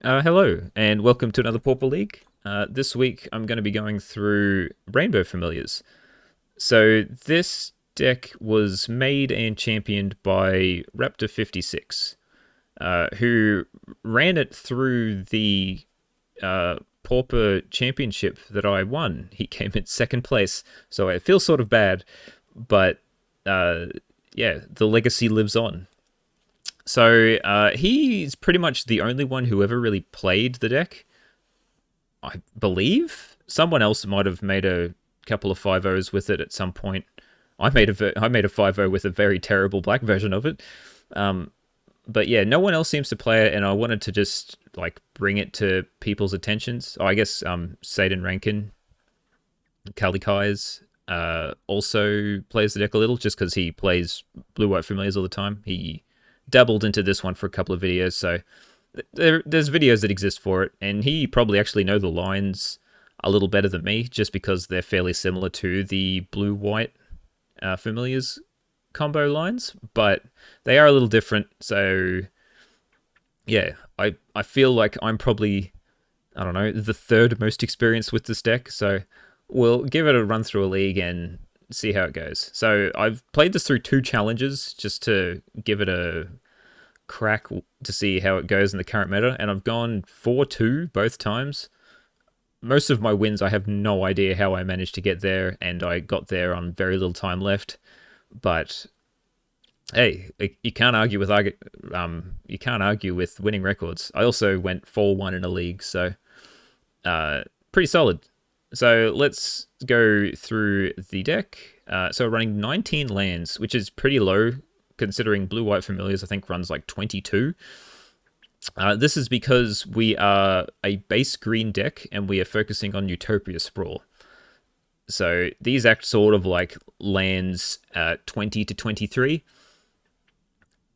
Hello, and welcome to another Pauper League. This week I'm going to be going through Rainbow Familiars. So this deck was made and championed by Raptor56, who ran it through the Pauper Championship that I won. He came in second place, so I feel sort of bad, but yeah, the legacy lives on. So he's pretty much the only one who ever really played the deck, I believe. Someone else might have made a couple of 5-0s with it at some point. I made a 5-0 with a very terrible black version of it. But yeah, no one else seems to play it, and I wanted to just like bring it to people's attentions. Oh, I guess Satan Rankin, Kali Kai's also plays the deck a little, just because he plays blue-white familiars all the time. He dabbled into this one for a couple of videos, so there's videos that exist for it, and he probably actually know the lines a little better than me, just because they're fairly similar to the blue-white familiars combo lines, but they are a little different. So yeah, I feel like I'm probably, I don't know, the third most experienced with this deck, so we'll give it a run through a league and see how it goes. So I've played this through 2 challenges just to give it a crack to see how it goes in the current meta, and I've gone 4-2 both times. Most of my wins, I have no idea how I managed to get there, and I got there on very little time left. But hey, you can't argue with winning records. I also went 4-1 in a league, so pretty solid. So let's go through the deck. So we're running 19 lands, which is pretty low considering blue-white familiars I think runs like 22. This is because we are a base green deck and we are focusing on Utopia Sprawl. So these act sort of like lands 20 to 23,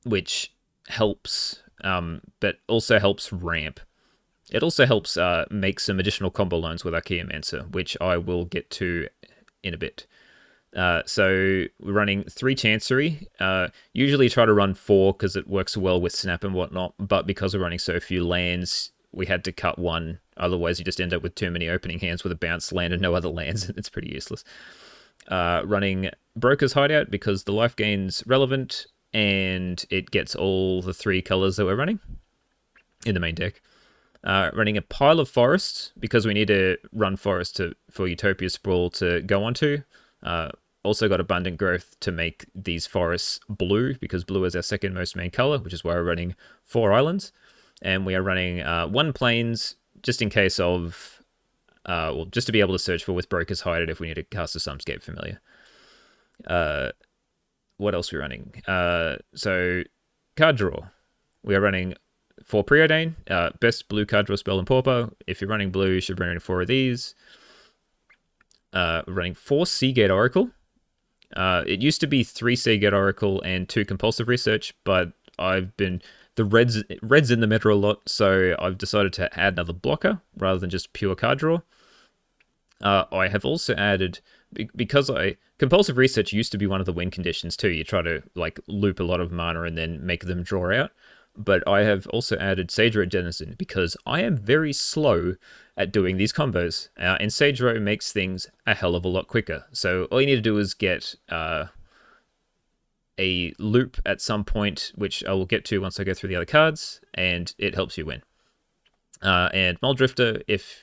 which helps, but also helps ramp. It also helps make some additional combo lines with Archaeomancer, which I will get to in a bit. So we're running 3 Chancery. Usually try to run 4 because it works well with Snap and whatnot, but because we're running so few lands, we had to cut 1. Otherwise, you just end up with too many opening hands with a bounce land and no other lands, and it's pretty useless. Running Broker's Hideout because the life gain's relevant, and it gets all the 3 colors that we're running in the main deck. Running a pile of forests because we need to run forest for Utopia Sprawl to go onto. Also got Abundant Growth to make these forests blue, because blue is our second most main color, which is why we're running 4 islands. And we are running 1 plains just in case of, well, just to be able to search for with Broker's Hideout if we need to cast a Sumscape Familiar. What else are we running? So card draw. We are running 4 Preordain, best blue card draw spell in Pauper. If you're running blue, you should be running 4 of these. We're running 4 Seagate Oracle. It used to be 3 Seagate Oracle and 2 Compulsive Research, but the red's in the meta a lot, so I've decided to add another blocker rather than just pure card draw. I have also added, because Compulsive Research used to be one of the win conditions too. You try to like loop a lot of mana and then make them draw out. But I have also added Sage Row Denizen because I am very slow at doing these combos. And Sage Row makes things a hell of a lot quicker. So all you need to do is get a loop at some point, which I will get to once I go through the other cards, and it helps you win. And Muldrifter, if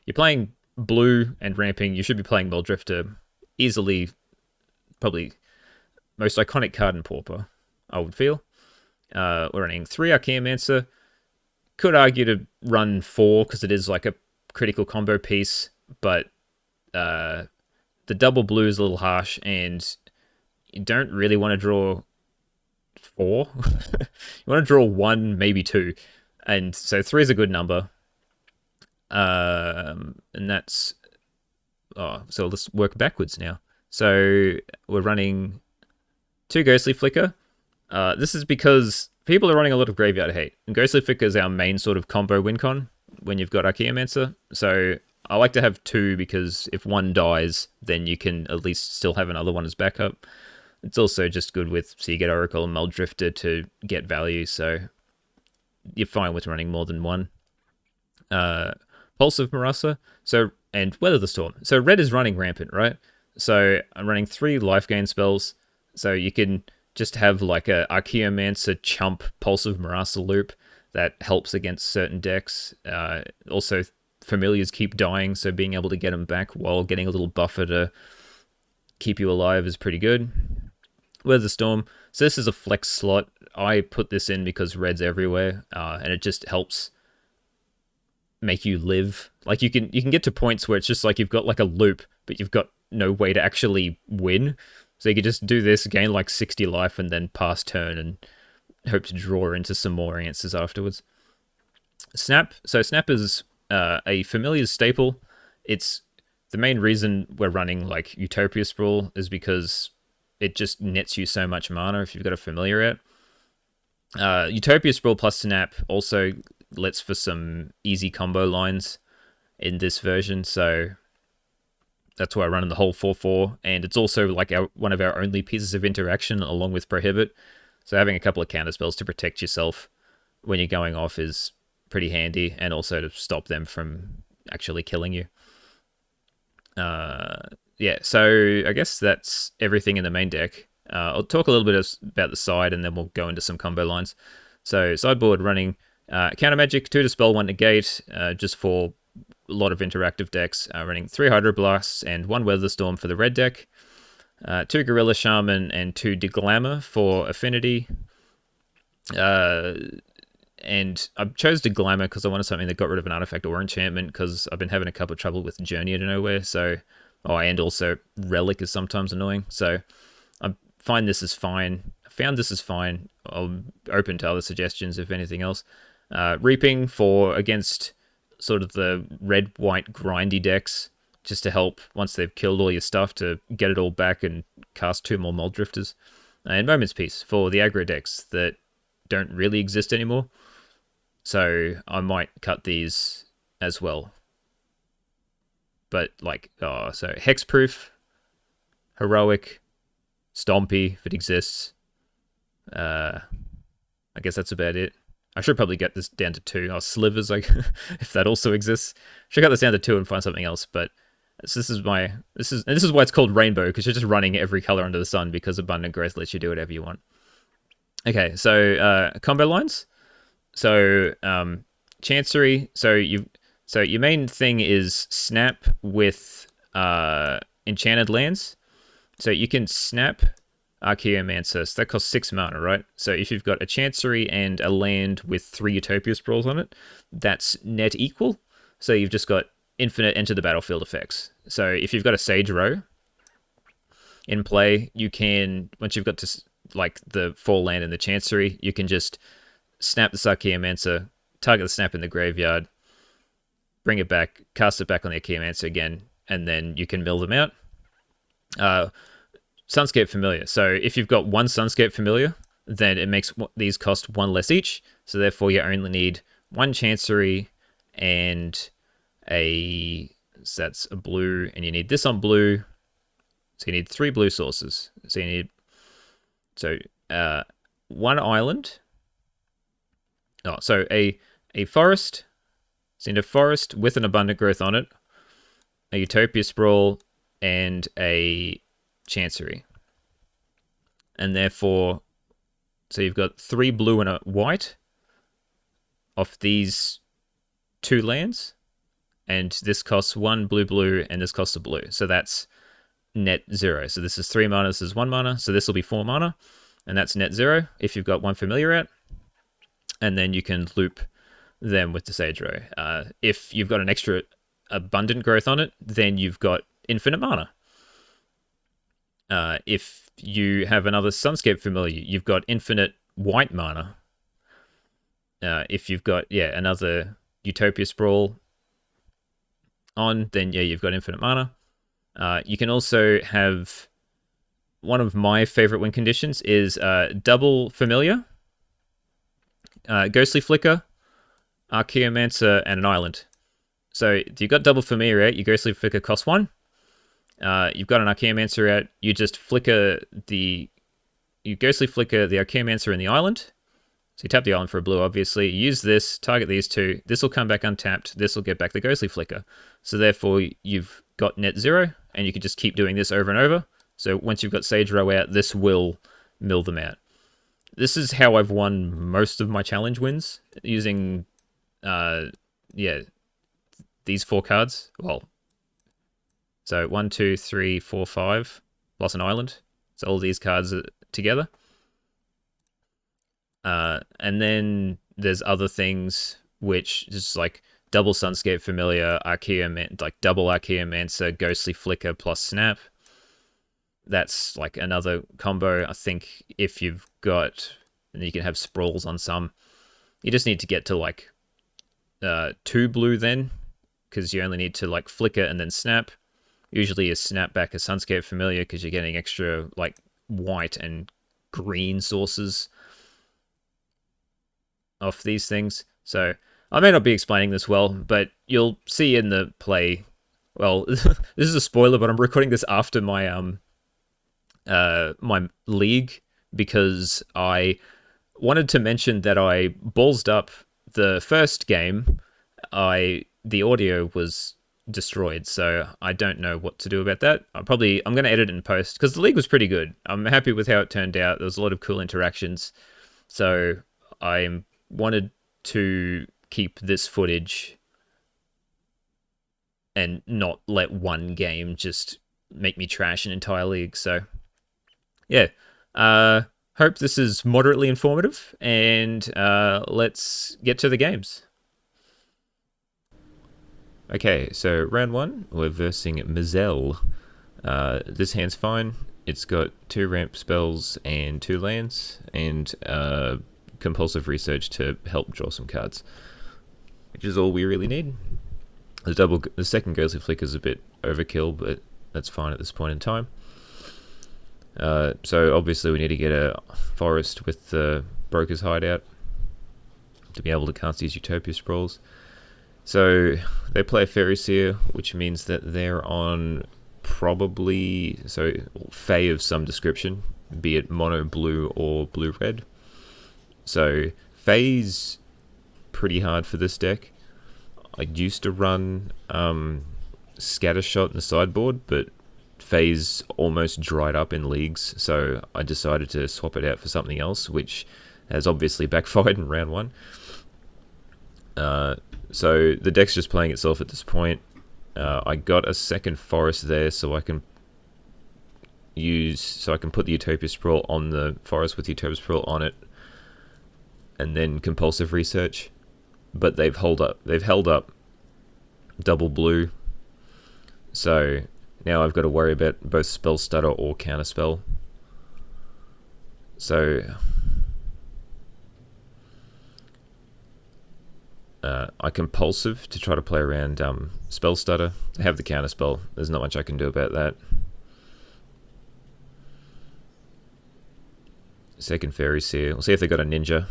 you're playing blue and ramping, you should be playing Muldrifter easily. Probably most iconic card in Pauper, I would feel. We're running 3 Archaeomancer. Could argue to run 4 because it is like a critical combo piece, but the double blue is a little harsh, and you don't really want to draw 4. You want to draw 1, maybe 2, and so 3 is a good number. And that's so let's work backwards now. So we're running 2 Ghostly Flicker. This is because people are running a lot of Graveyard Hate, and Ghostly Flicker is our main sort of combo win con when you've got Archaeomancer. So I like to have 2 because if 1 dies, then you can at least still have another one as backup. It's also just good with Seagate Oracle and Muldrifter to get value, so you're fine with running more than 1. uh, Pulse of Marasa, and Weather the Storm. So red is running rampant, right? So I'm running 3 life gain spells. So you can just have like a Archaeomancer chump Pulse of Marasa loop that helps against certain decks. Also, familiars keep dying, so being able to get them back while getting a little buffer to keep you alive is pretty good. Weather the Storm. So this is a flex slot. I put this in because red's everywhere, and it just helps make you live. Like you can get to points where it's just like you've got like a loop, but you've got no way to actually win. So you could just do this, gain like 60 life, and then pass turn and hope to draw into some more answers afterwards. Snap. So Snap is a familiar staple. It's the main reason we're running like Utopia Sprawl is because it just nets you so much mana if you've got a familiar out. Utopia Sprawl plus Snap also lets for some easy combo lines in this version, so that's why I run in the whole 4/4, and it's also like one of our only pieces of interaction along with Prohibit, so having a couple of counter spells to protect yourself when you're going off is pretty handy, and also to stop them from actually killing you. Yeah, so I guess that's everything in the main deck. I'll talk a little bit about the side, and then we'll go into some combo lines. So sideboard running Counter Magic, 2 Dispel, 1 Negate, just for a lot of interactive decks. Running 3 Hydroblasts and 1 Weather Storm for the red deck. 2 Gorilla Shaman and 2 Deglammer for affinity. And I chose Deglammer because I wanted something that got rid of an artifact or enchantment, because I've been having a couple of trouble with Journey to Nowhere. So, and also Relic is sometimes annoying. So I find this is fine. I found this is fine. I'm open to other suggestions if anything else. Reaping for against sort of the red-white grindy decks, just to help once they've killed all your stuff to get it all back and cast 2 more Mold Drifters. And Moment's Peace for the aggro decks that don't really exist anymore. So I might cut these as well. But like, so Hexproof, Heroic, Stompy if it exists. I guess that's about it. I should probably get this down to 2. Slivers, like if that also exists. Should cut this down to 2 and find something else. But this is why it's called Rainbow, because you're just running every color under the sun, because Abundant Growth lets you do whatever you want. Okay, so combo lines. So Chancery. So your main thing is Snap with enchanted lands. So you can snap Archaeomancer. So that costs 6 mana, right? So if you've got a Chancery and a land with 3 Utopia Sprawls on it, that's net equal. So you've just got infinite enter the battlefield effects. So if you've got a Sage Row in play, you can, once you've got to like the 4 land in the Chancery, you can just snap the Archaeomancer, target the snap in the graveyard, bring it back, cast it back on the Archaeomancer again, and then you can mill them out. Sunscape Familiar. So if you've got 1 Sunscape Familiar, then it makes these cost 1 less each. So therefore you only need 1 Chancery and that's a blue, and you need this on blue. So you need 3 blue sources. So you need 1 island. So a forest. So you need a forest with an Abundant Growth on it, a Utopia Sprawl, and a Chancery. And therefore, so you've got 3 blue and a white off these 2 lands, and this costs 1 blue, and this costs a blue. So that's net 0. So this is 3 mana, this is 1 mana, so this will be 4 mana, and that's net 0 if you've got 1 familiar out. And then you can loop them with the Sage Row. If you've got an extra Abundant Growth on it, then you've got infinite mana. If you have another Sunscape Familiar, you've got infinite white mana. If you've got, another Utopia Sprawl on, then you've got infinite mana. You can also have, one of my favorite win conditions is double Familiar, Ghostly Flicker, Archaeomancer, and an island. So if you've got double Familiar out, your Ghostly Flicker costs 1. You've got an Archaeomancer out, you just Ghostly Flicker the Archaeomancer and the island, So you tap the island for a blue, obviously. You use this, target these two. This will come back untapped. This will get back the Ghostly Flicker. So therefore, you've got net 0, and you can just keep doing this over and over. So once you've got Sage Row out, this will mill them out. This is how I've won most of my challenge wins, using, these 4 cards. Well, so 1, 2, 3, 4, 5, plus an island. So all these cards are together. And then there's other things which just like double Sunscape Familiar, like double Archaeomancer, Ghostly Flicker plus Snap. That's like another combo. I think if you've got, and you can have sprawls on some, you just need to get to like 2 blue then, because you only need to like flicker and then snap. Usually you snap back a Sunscape Familiar because you're getting extra like white and green sources off these things. So I may not be explaining this well, but you'll see in the play. Well, this is a spoiler, but I'm recording this after my my league, because I wanted to mention that I ballsed up the first game. The audio was destroyed, so I don't know what to do about that. I'm going to edit it in post, because the league was pretty good. I'm happy with how it turned out. There was a lot of cool interactions, so I wanted to keep this footage and not let one game just make me trash an entire league. So yeah, hope this is moderately informative, and let's get to the games. Okay, so round 1, we're versing Mazel. This hand's fine. It's got 2 ramp spells and 2 lands, and compulsive research to help draw some cards, which is all we really need. The second Ghostly Flicker is a bit overkill, but that's fine at this point in time. So obviously we need to get a forest with the Broker's Hideout to be able to cast these Utopia Sprawls. So they play a Faeries here, which means that they're on probably Fae of some description, be it mono blue or blue red. So Fae's pretty hard for this deck. I used to run Scattershot in the sideboard, but Fae's almost dried up in leagues, so I decided to swap it out for something else, which has obviously backfired in round 1. So the deck's just playing itself at this point. I got a second forest there, so I can put the Utopia Sprawl on the forest with Utopia Sprawl on it, and then compulsive research. But they've held up double blue, so now I've got to worry about both spell stutter or counterspell. So I compulsive to try to play around spell stutter. I have the counterspell. There's not much I can do about that. Second Faeries here. We'll see if they got a ninja.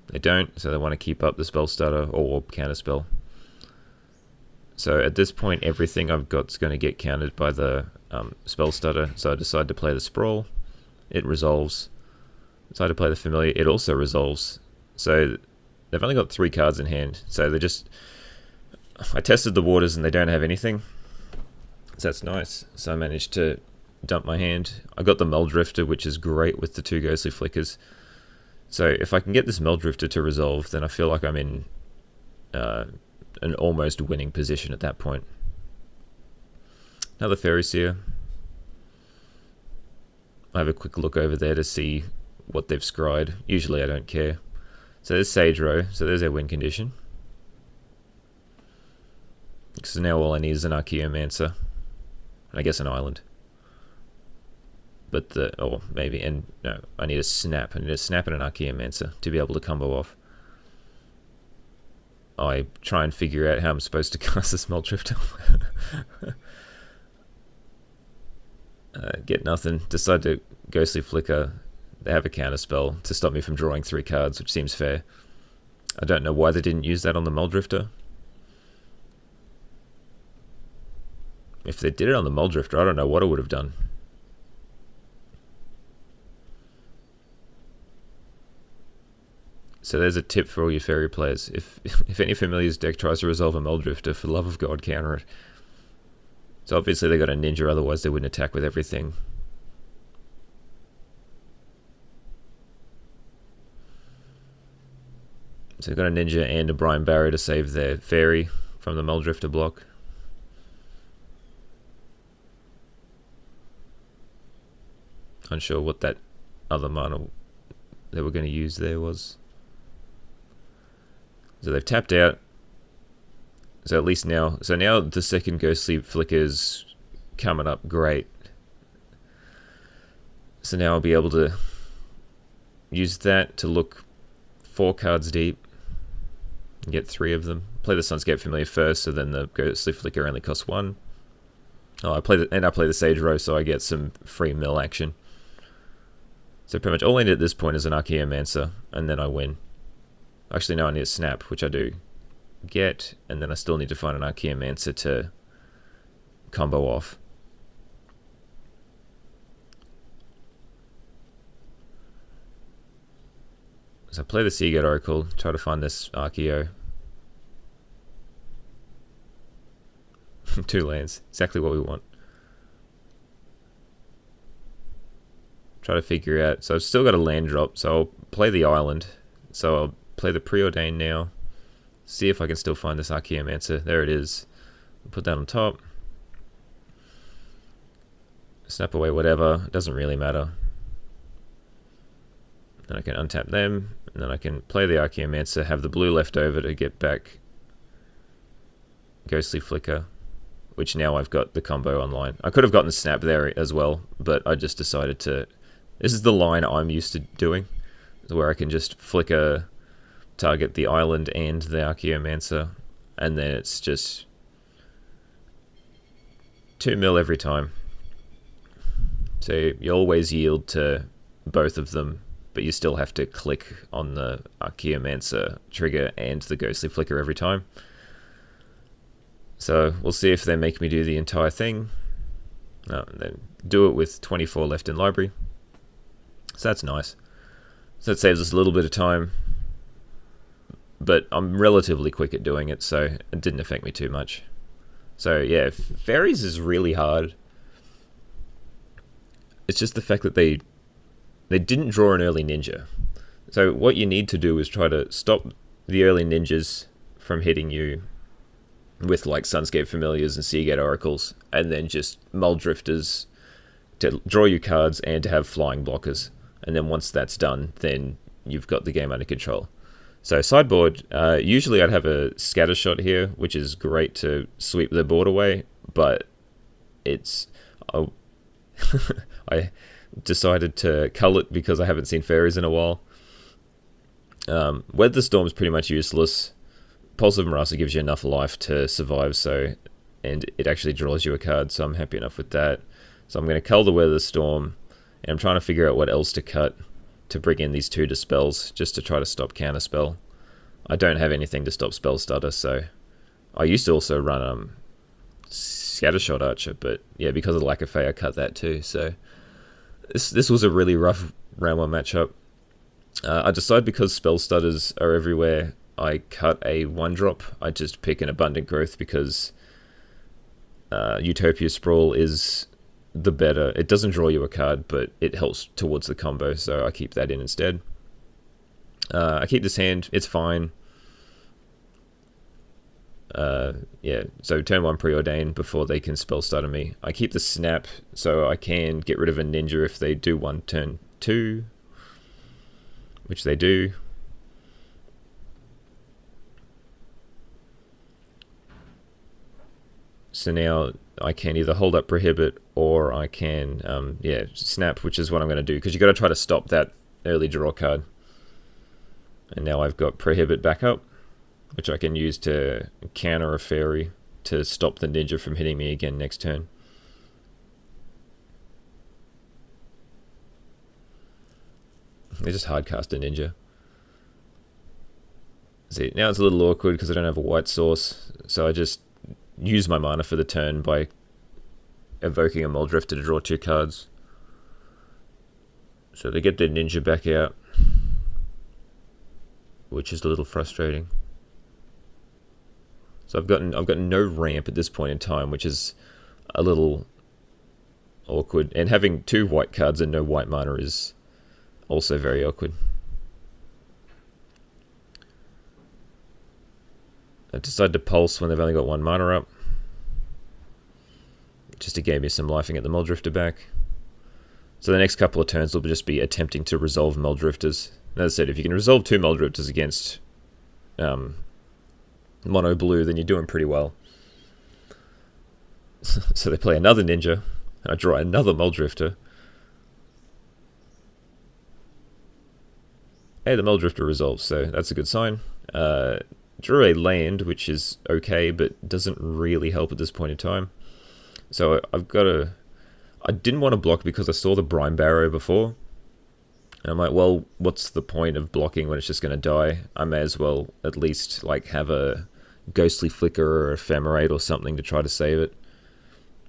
They don't, so they want to keep up the spell stutter or counterspell. So at this point, everything I've got is going to get countered by the spell stutter. So I decide to play the Sprawl. It resolves. Decide to play the Familiar. It also resolves. So they've only got 3 cards in hand. So they just... I tested the waters and they don't have anything. So that's nice. So I managed to dump my hand. I got the Muldrifter, which is great with the 2 Ghostly Flickers. So if I can get this Muldrifter to resolve, then I feel like I'm in an almost winning position at that point. Another Faeries here. I have a quick look over there to see what they've scryed. Usually I don't care. So there's Sage Row, so there's their win condition. So now all I need is an Archaeomancer, and I guess an island. But I need a snap. I need a snap and an Archaeomancer to be able to combo off. I try and figure out how I'm supposed to cast this Muldrifter. Get nothing. Decide to Ghostly Flicker. They have a counterspell to stop me from drawing 3 cards, which seems fair. I don't know why they didn't use that on the Muldrifter. If they did it on the Muldrifter, I don't know what I would have done. So there's a tip for all you fairy players. If any familiar's deck tries to resolve a Muldrifter, for the love of God, counter it. So obviously they got a ninja, otherwise they wouldn't attack with everything. So they've got a ninja and a Brian Barrow to save their fairy from the Muldrifter block. Unsure what that other mana they were going to use there was. So they've tapped out. So at least now, now the second Ghostly Flicker's coming up great. So now I'll be able to use that to look 4 cards deep and get 3 of them. Play the Sunscape Familiar first, so then the Ghostly Flicker only costs 1. Oh, I play the Sage Row, so I get some free mill action. So pretty much all I need at this point is an Archaeomancer, and then I win. Actually, no, I need a Snap, which I do get, and then I still need to find an Archaeomancer to combo off. So I play the Seagate Oracle, try to find this Archeo. 2 lands, exactly what we want. Try to figure out, so I've still got a land drop, so I'll play the island. So I'll play the Preordain now, see if I can still find this Archaeomancer. There it is. Put that on top. Snap away whatever, it doesn't really matter. Then I can untap them, and then I can play the Archaeomancer, have the blue left over to get back Ghostly Flicker, which now I've got the combo online. I could have gotten Snap there as well, but I just decided to... This is the line I'm used to doing, where I can just flicker, target the island and the Archaeomancer, and then it's just 2 mil every time. So you always yield to both of them, but you still have to click on the Archaeomancer trigger and the Ghostly Flicker every time. So we'll see if they make me do the entire thing. No, they do it with 24 left in library. So that's nice. So that saves us a little bit of time. But I'm relatively quick at doing it, so it didn't affect me too much. So yeah, Faeries is really hard. It's just the fact that they didn't draw an early ninja. So what you need to do is try to stop the early ninjas from hitting you with like Sunscape Familiars and Seagate Oracles, and then just Muldrifters to draw you cards and to have flying blockers. And then once that's done, then you've got the game under control. So sideboard, usually I'd have a Scattershot here, which is great to sweep the board away, but it's... I decided to cull it because I haven't seen Faeries in a while. Weather Storm's pretty much useless. Pulse of Marasa gives you enough life to survive, and it actually draws you a card, so I'm happy enough with that. So I'm going to cull the Weather Storm, and I'm trying to figure out what else to cut to bring in these 2 Dispels, just to try to stop Counterspell. I don't have anything to stop Spell Stutter, so I used to also run Scattershot Archer, but yeah, because of the lack of Fae, I cut that too. So this was a really rough round 1 matchup. I decided because Spell Stutters are everywhere, I cut a 1-drop. I just pick an Abundant Growth because Utopia Sprawl is the better. It doesn't draw you a card, but it helps towards the combo, so I keep that in instead. I keep this hand, it's fine. Yeah, so turn 1 Preordain before they can Spell Stutter me. I keep the Snap, so I can get rid of a ninja if they do 1 turn 2, which they do. So now I can either hold up Prohibit or I can, Snap, which is what I'm going to do, because you've got to try to stop that early draw card. And now I've got Prohibit back up, which I can use to counter a Fairy to stop the ninja from hitting me again next turn. They just hardcast a ninja. See, now it's a little awkward because I don't have a white source, so I just use my mana for the turn by evoking a Muldrifter to draw 2 cards. So they get their ninja back out. which is a little frustrating. So I've got no ramp at this point in time, which is a little awkward. And having 2 white cards and no white mana is also very awkward. I decided to pulse when they've only got 1 mana up, just to gain me some life and get the Muldrifter back. So the next couple of turns will just be attempting to resolve Muldrifters. And as I said, if you can resolve 2 Muldrifters against mono blue, then you're doing pretty well. So they play another ninja, and I draw another Muldrifter. Hey, the Muldrifter resolves, so that's a good sign. Drew a land, which is okay, but doesn't really help at this point in time. So I've got to... I didn't want to block because I saw the Brine Barrow before. And I'm like, well, what's the point of blocking when it's just going to die? I may as well at least like have a Ghostly Flicker or Ephemerate or something to try to save it.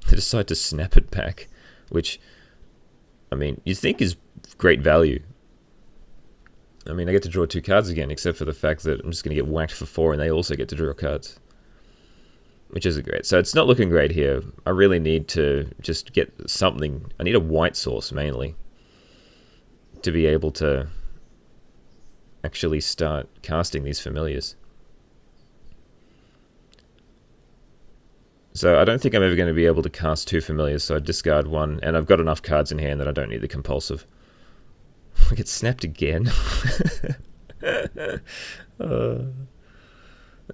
They decide to snap it back, which, I mean, you think is great value. I mean, I get to draw 2 cards again, except for the fact that I'm just going to get whacked for 4 and they also get to draw cards. Which isn't great. So it's not looking great here. I really need to just get something. I need a white source, mainly, to be able to actually start casting these familiars. So I don't think I'm ever going to be able to cast 2 familiars, so I discard 1, and I've got enough cards in hand that I don't need the compulsive. I get snapped again.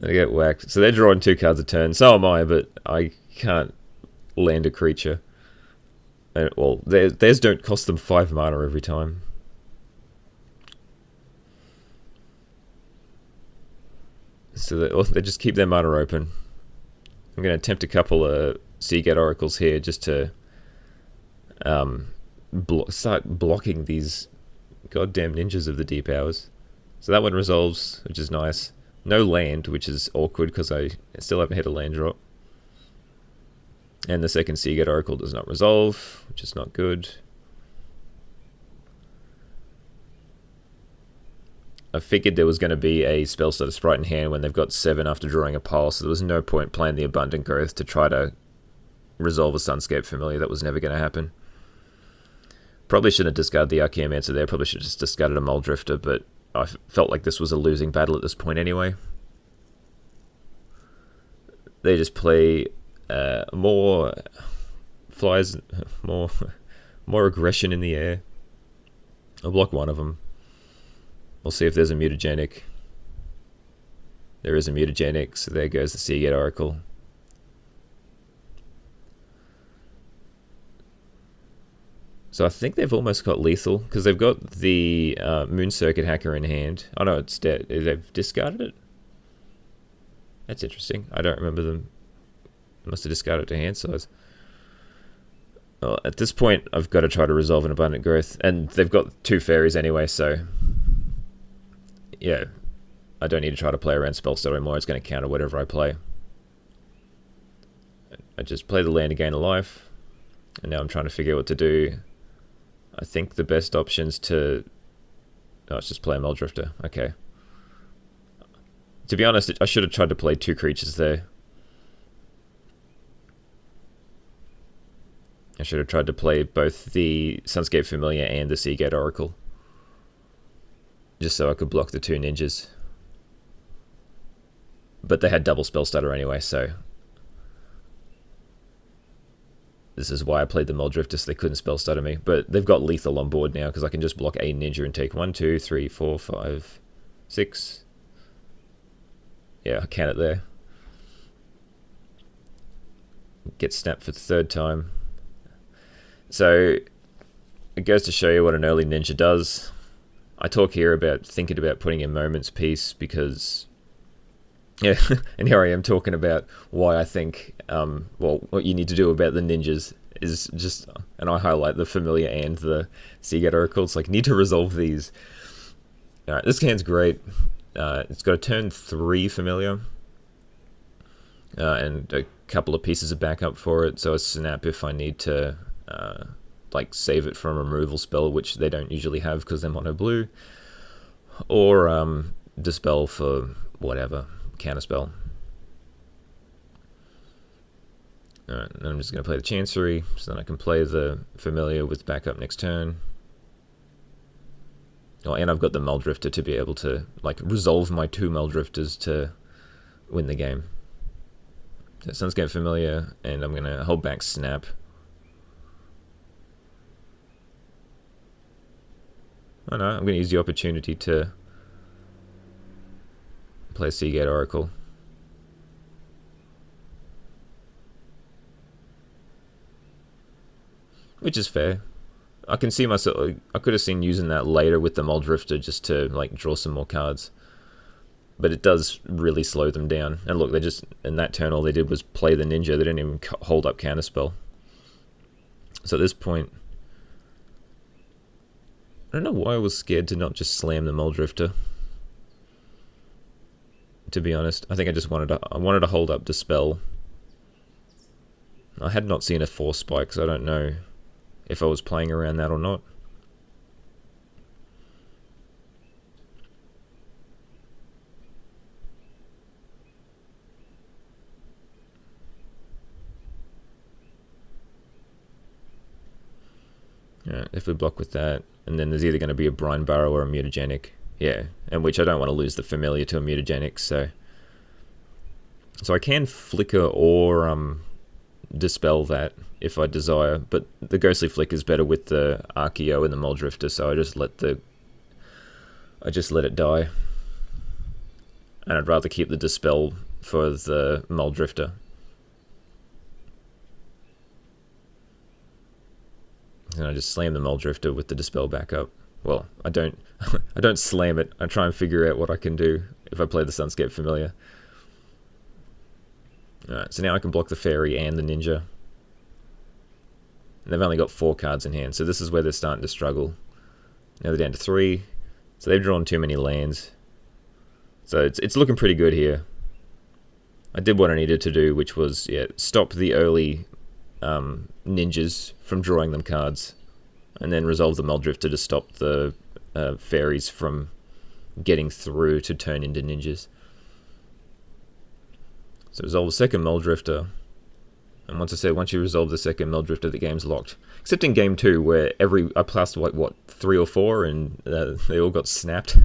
I get whacked. So they're drawing 2 cards a turn. So am I, but I can't land a creature. And, well, theirs don't cost them 5 mana every time. So they just keep their mana open. I'm going to attempt a couple of Seagate Oracles here just to start blocking these goddamn ninjas of the Deep Hours. So that one resolves, which is nice. No land, which is awkward because I still haven't hit a land drop. And the second Seagate Oracle does not resolve, which is not good. I figured there was going to be a Spellstutter Sprite in hand when they've got 7 after drawing a pile, so there was no point playing the Abundant Growth to try to resolve a Sunscape Familiar. That was never going to happen. Probably shouldn't have discarded the Archaeomancer there. Probably should have just discarded a Muldrifter, but I felt like this was a losing battle at this point anyway. They just play more flies, more aggression in the air. I'll block one of them. We'll see if there's a mutagenic. There is a mutagenic, so there goes the Seagate Oracle. So I think they've almost got lethal, because they've got the Moon Circuit Hacker in hand. Oh no, it's dead. They've discarded it? That's interesting. I don't remember them. They must have discarded it to hand size. Well, at this point, I've got to try to resolve an Abundant Growth. And they've got 2 fairies anyway, so... yeah, I don't need to try to play around Spellstutter anymore. It's going to counter whatever I play. I just play the land to gain a life. And now I'm trying to figure out what to do. I think the best option's to... oh, it's just play a Muldrifter. Okay. To be honest, I should have tried to play 2 creatures there. I should have tried to play both the Sunscape Familiar and the Seagate Oracle. Just so I could block the 2 ninjas. But they had double Spellstutter anyway, so... this is why I played the Muldrifter, so they couldn't Spellstutter me. But they've got lethal on board now, because I can just block a ninja and take 1, 2, 3, 4, 5, 6... yeah, I count it there. Get snapped for the 3rd time. So, it goes to show you what an early ninja does. I talk here about thinking about putting in Moment's Peace because... yeah, and here I am talking about why I think, well, what you need to do about the ninjas is just... and I highlight the Familiar and the Seagate Oracle. It's like, you need to resolve these. Alright, this hand's great. It's got a turn 3 Familiar. And a couple of pieces of backup for it, so a snap if I need to... like save it from a removal spell, which they don't usually have because they're mono blue, or dispel for whatever, counterspell. Alright, and I'm just going to play the Chancery, so then I can play the Familiar with backup next turn. Oh, and I've got the Muldrifter to be able to like resolve my 2 Muldrifters to win the game. So Sunscape Familiar, and I'm going to hold back Snap. Oh no, I'm going to use the opportunity to play Seagate Oracle. Which is fair. I can see myself, I could have seen using that later with the Muldrifter just to like draw some more cards. But it does really slow them down. And look, they just, in that turn all they did was play the Ninja. They didn't even hold up Counterspell. So at this point, I don't know why I was scared to not just slam the Muldrifter. To be honest, I think I just wanted to hold up Dispel. I had not seen a Force Spike, so I don't know if I was playing around that or not. If we block with that, and then there's either going to be a Brine Barrow or a Mutagenic. Yeah, and which I don't want to lose the Familiar to a Mutagenic, so I can Flicker or Dispel that if I desire, but the Ghostly Flicker is better with the Archeo and the Muldrifter, so I just let it die. And I'd rather keep the Dispel for the Muldrifter. And I just slam the Muldrifter with the Dispel backup. Well, I don't I don't slam it. I try and figure out what I can do if I play the Sunscape Familiar. Alright, so now I can block the Fairy and the Ninja. And they've only got 4 cards in hand, so this is where they're starting to struggle. Now they're down to 3. So they've drawn too many lands. So it's looking pretty good here. I did what I needed to do, which was stop the early ninjas from drawing them cards, and then resolve the Muldrifter to stop the Faeries from getting through to turn into ninjas. So resolve the second Muldrifter, and once you resolve the second Muldrifter, the game's locked. Except in game 2, where I passed like what 3 or 4, and they all got snapped.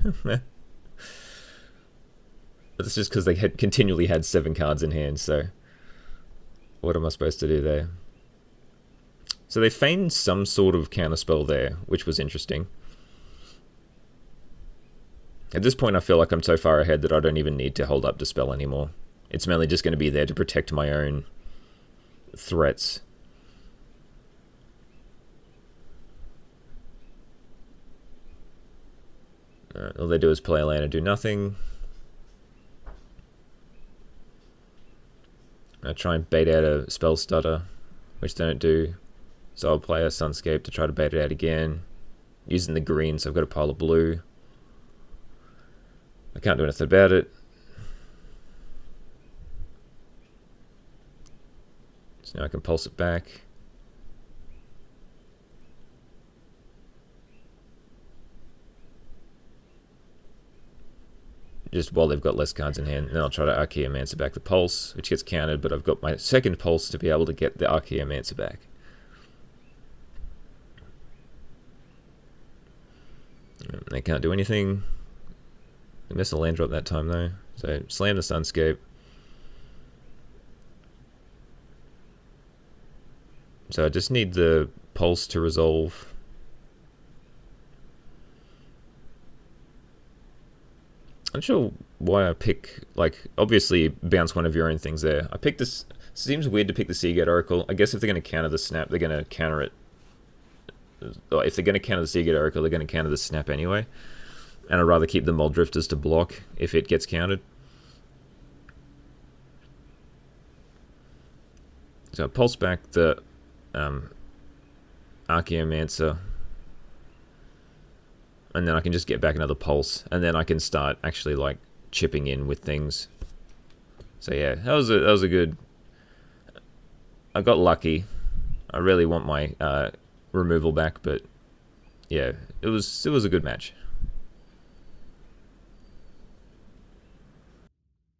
But it's just because they had continually had 7 cards in hand. So what am I supposed to do there? So they feigned some sort of counterspell there, which was interesting. At this point, I feel like I'm so far ahead that I don't even need to hold up Dispel anymore. It's mainly just going to be there to protect my own threats. All they do is play a land and do nothing. I try and bait out a Spell Stutter, which they don't do. So I'll play a Sunscape to try to bait it out again. Using the green, so I've got a pile of blue. I can't do anything about it. So now I can pulse it back. Just while they've got less cards in hand. And then I'll try to Archaeomancer back the Pulse, which gets countered, but I've got my second Pulse to be able to get the Archaeomancer back. They can't do anything. They missed a land drop that time though. So slam the Sunscape. So I just need the Pulse to resolve. I'm not sure why I pick, like, obviously bounce one of your own things there. I picked this, seems weird to pick the Seagate Oracle. I guess if they're going to counter the Snap, they're going to counter it. Or if they're going to counter the Seagate Oracle, they're going to counter the Snap anyway. And I'd rather keep the Muldrifters to block if it gets countered. So I pulse back the Archaeomancer. And then I can just get back another Pulse. And then I can start actually, like, chipping in with things. So yeah, that was a good... I got lucky. I really want my removal back, but yeah, it was a good match.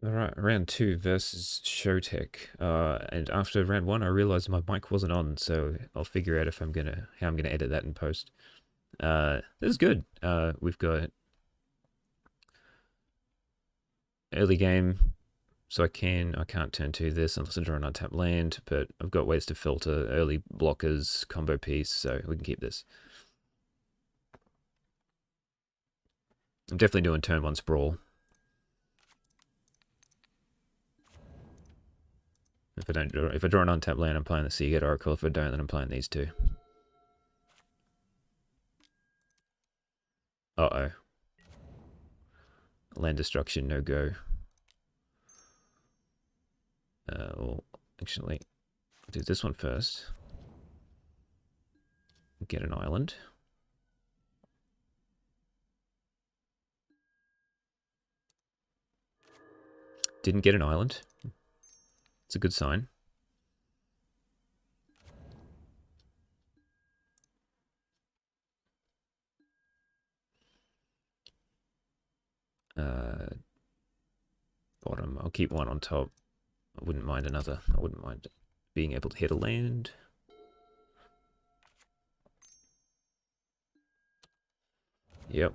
Alright, round 2 versus Showtech. And after round 1 I realized my mic wasn't on, so I'll figure out if how I'm gonna edit that in post. This is good. We've got early game, so I can't turn to this unless I draw an untapped land, but I've got ways to filter early blockers, combo piece, so we can keep this. I'm definitely doing turn 1 sprawl. If I draw an untapped land, I'm playing the Seagate Oracle. If I don't, then I'm playing these two. Uh-oh. Land destruction, no go. Well, actually, I'll do this one first. Get an island. Didn't get an island. It's a good sign. Bottom, I'll keep one on top. I wouldn't mind another. I wouldn't mind being able to hit a land. Yep.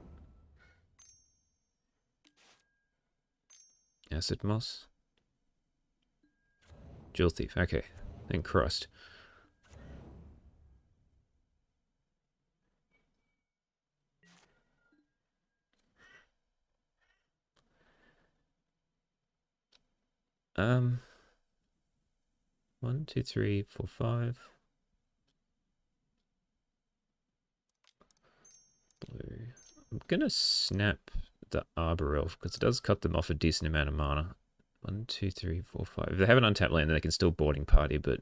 Acid moss. Jewel thief. Okay. Then crust. Um. 1, 2, 3, 4, 5. Blue. I'm gonna snap the Arbor Elf because it does cut them off a decent amount of mana. 1, 2, 3, 4, 5. If they have an untapped land, then they can still boarding party, but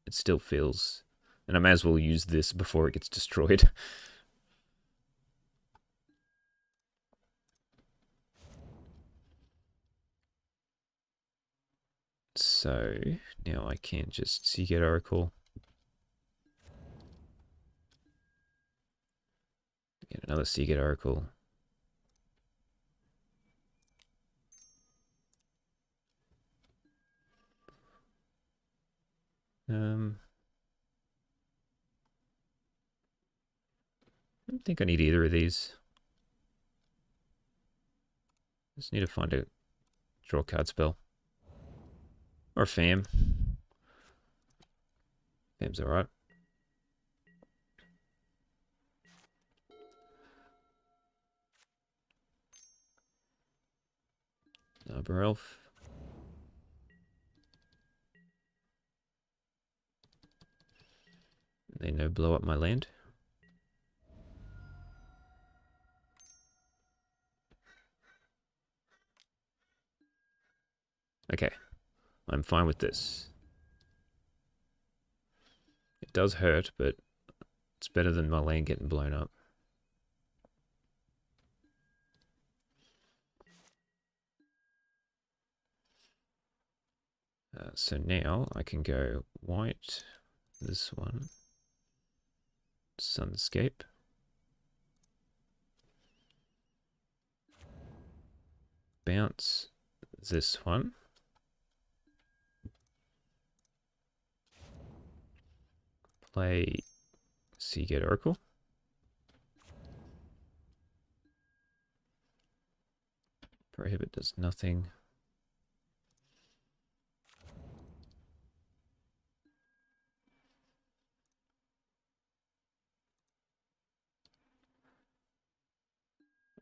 it still feels. And I may as well use this before it gets destroyed. So now I can just Seagate Oracle. Get another Seagate Oracle. I don't think I need either of these. Just need to find a draw card spell. Or Fam. Fam's alright. Arbor Elf. They no blow up my land. Okay. I'm fine with this. It does hurt, but it's better than my land getting blown up. So now I can go white, this one, Sunscape. Bounce this one. Play Seagate Oracle. Prohibit does nothing.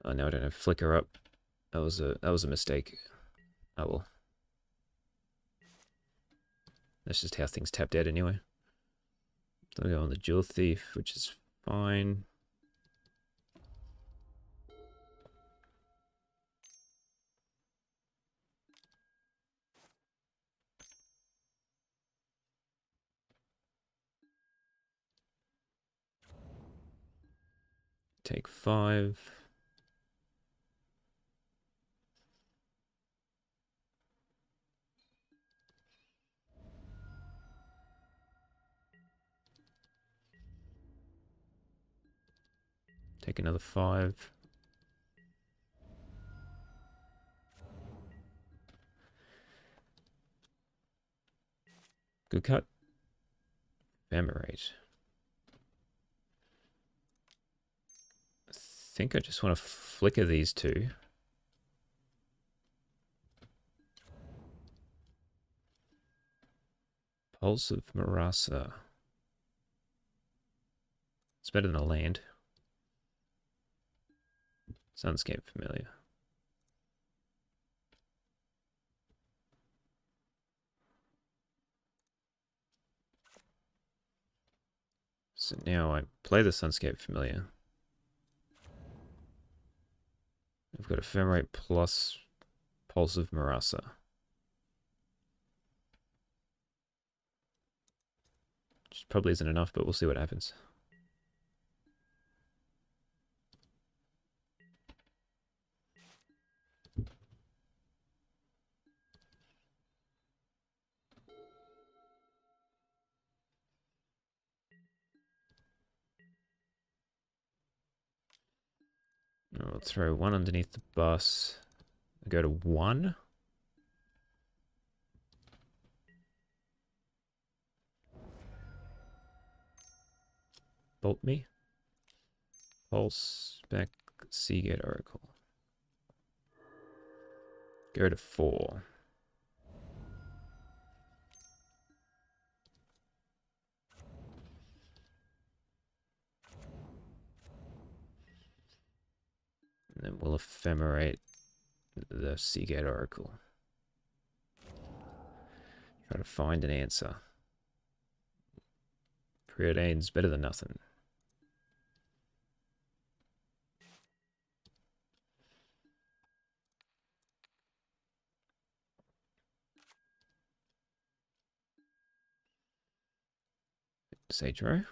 Oh, no, I don't have Flicker up. That was a mistake. Oh well. That's just how things tap dead anyway. So I'll go on the Jewel Thief, which is fine. Take 5. Take another 5. Good cut. Ephemerate. I think I just want to flicker these two. Pulse of Marasa. It's better than a land. Sunscape Familiar. So now I play the Sunscape Familiar. I've got Ephemerate plus Pulse of Marasa. Which probably isn't enough, but we'll see what happens. I'll throw one underneath the bus. I'll go to 1. Bolt me. Pulse back Seagate Oracle. Go to 4. And then we'll ephemerate the Seagate Oracle. Try to find an answer. Preordain's better than nothing. Sage Row.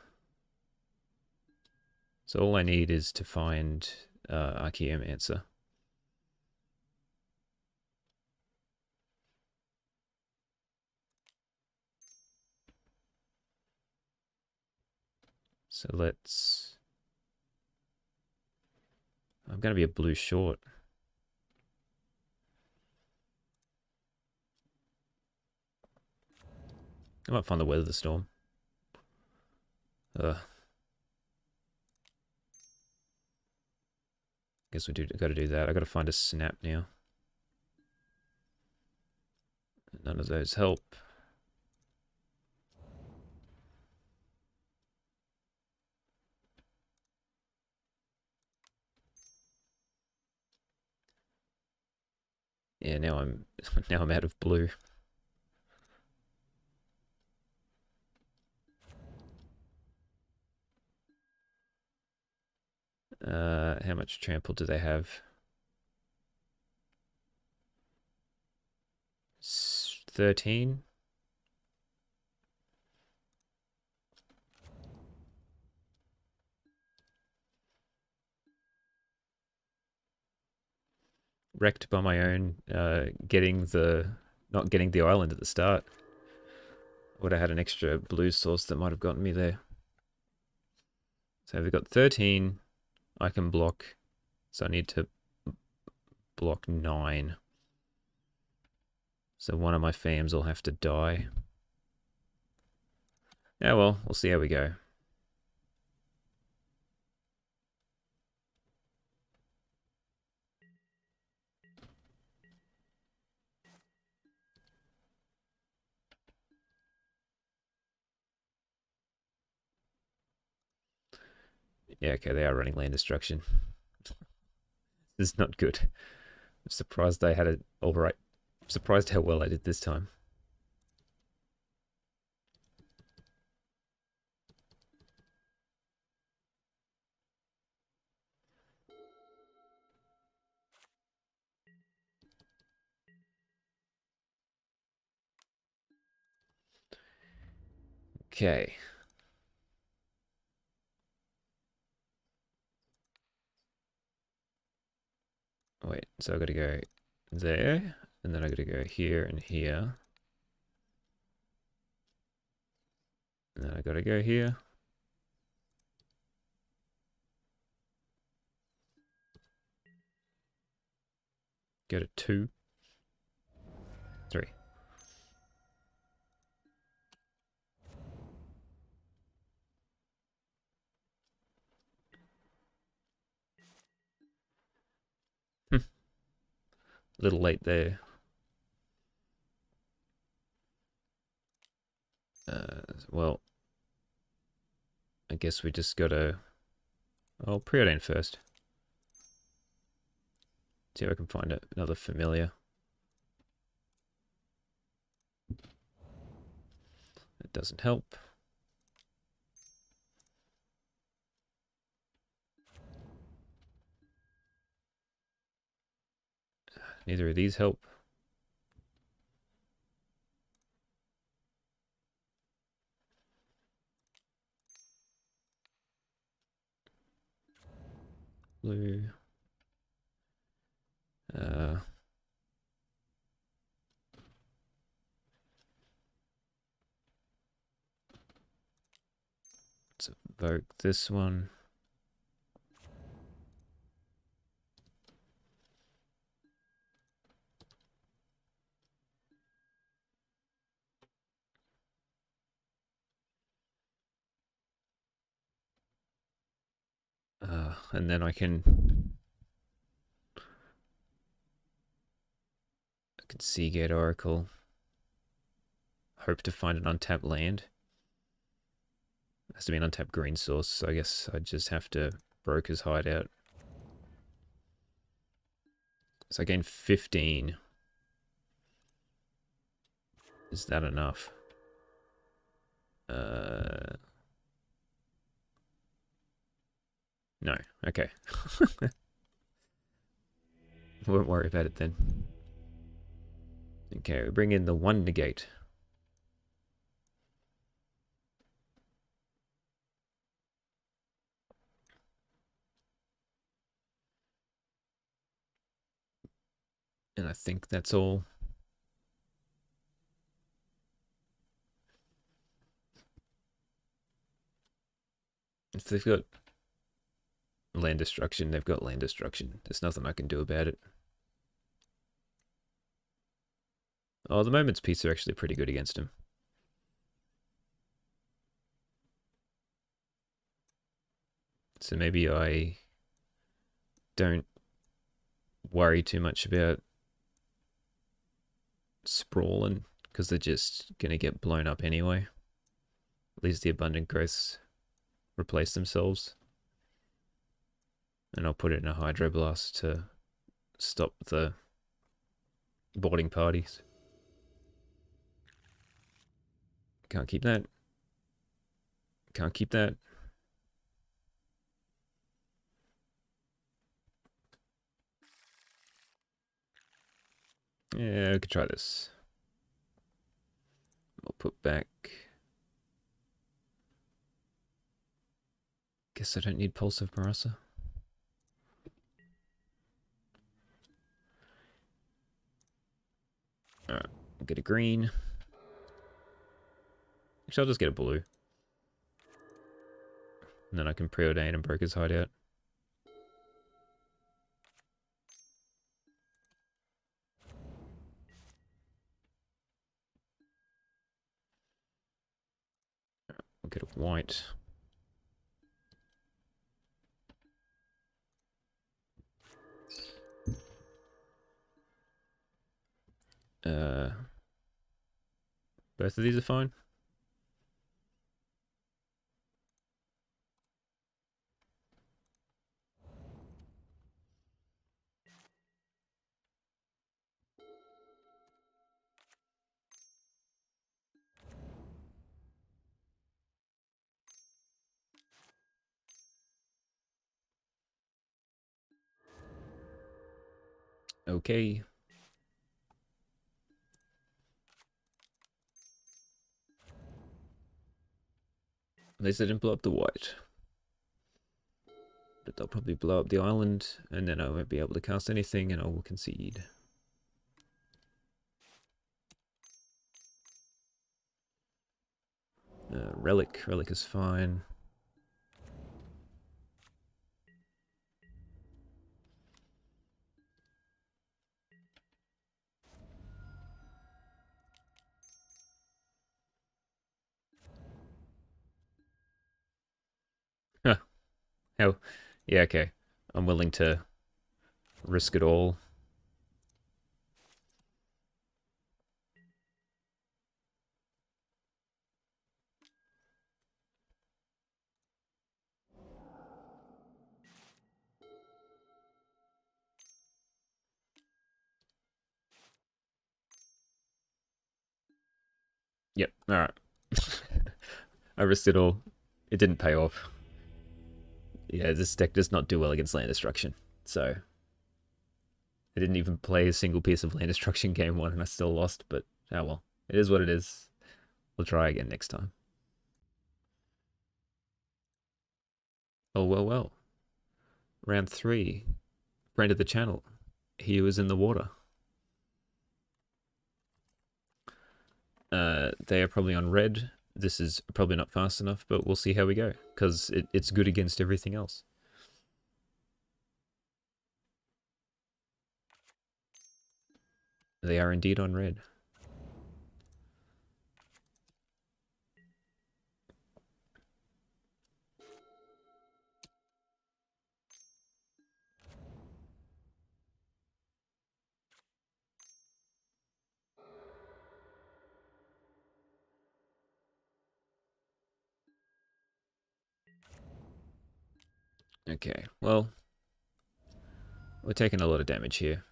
So all I need is to find Archaeomancer. So let's... I'm going to be a blue short. I might find the Weather the Storm. Guess we got to do that. I got to find a snap now. None of those help. Yeah, now I'm out of blue. How much trample do they have? 13. Wrecked by my own not getting the island at the start. Would have had an extra blue source that might have gotten me there. So we've got 13. I can block. So I need to block 9. So one of my fams will have to die. Yeah, well, we'll see how we go. Yeah, okay, they are running land destruction. This is not good. I'm surprised they had it all right. I'm surprised how well I did this time. Okay. Wait, so I gotta go there, and then I gotta go here and here. And then I gotta go here. Go to 2. 3. A little late there. Well, I guess we just gotta... Oh, preordain first. See if I can find another familiar. It doesn't help. Neither of these help. Blue. Let's evoke this one. And then I can Seagate Oracle. Hope to find an untapped land. It has to be an untapped green source, so I guess I just have to Broker's Hideout. So I gain 15. Is that enough? No. Okay. Won't worry about it then. Okay, we bring in the 1 negate. And I think that's all. If they've got land destruction, they've got land destruction. There's nothing I can do about it. Oh, the Moment's Peace are actually pretty good against him. So maybe I don't worry too much about sprawling, because they're just going to get blown up anyway. At least the Abundant Growths replace themselves. And I'll put it in a Hydroblast to stop the boarding parties. Can't keep that. Can't keep that. Yeah, we could try this. I'll put back... Guess I don't need Pulse of Marasa. Alright, I'll get a green. Actually, I'll just get a blue. And then I can preordain and Broker's Hideout. I'll get a white. Both of these are fine. Okay. At least I didn't blow up the white. But they'll probably blow up the island, and then I won't be able to cast anything, and I will concede. Relic. Relic is fine. Huh. Hell. Yeah, okay. I'm willing to risk it all. Yep. All right. I risked it all. It didn't pay off. Yeah, this deck does not do well against land destruction. So I didn't even play a single piece of land destruction game one, and I still lost. But oh well, it is what it is. We'll try again next time. Oh well, well. Round three. Friend of the channel. He was in the water. They are probably on red. This is probably not fast enough, but we'll see how we go, because it's good against everything else. They are indeed on red. Okay, well, we're taking a lot of damage here.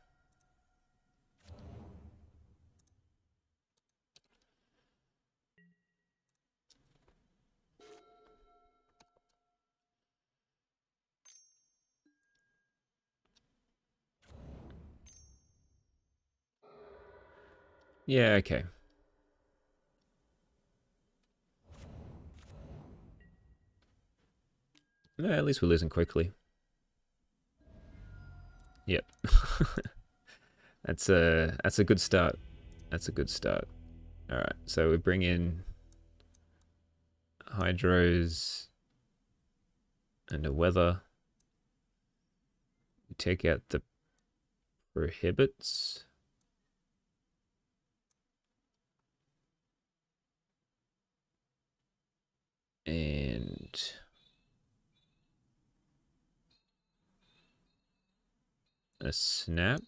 Yeah, okay. At least we're losing quickly. Yep. That's a good start. That's a good start. Alright, so we bring in hydros and a weather. We take out the prohibits. And a snap,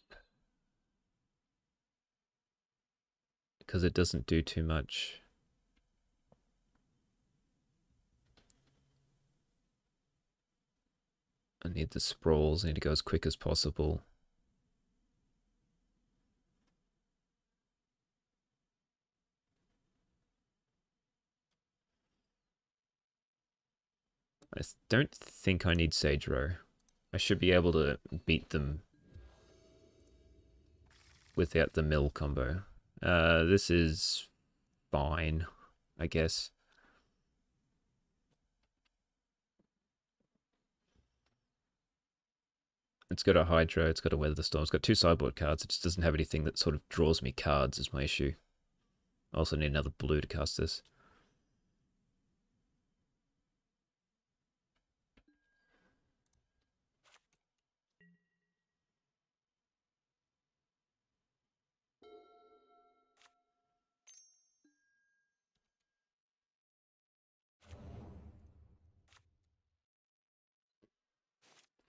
because it doesn't do too much. I need the sprawls. I need to go as quick as possible. I don't think I need Sage Row. I should be able to beat them without the mill combo. This is fine, I guess. It's got a Hydro, it's got a Weather the Storm, it's got two sideboard cards. It just doesn't have anything that sort of draws me cards is my issue. I also need another blue to cast this.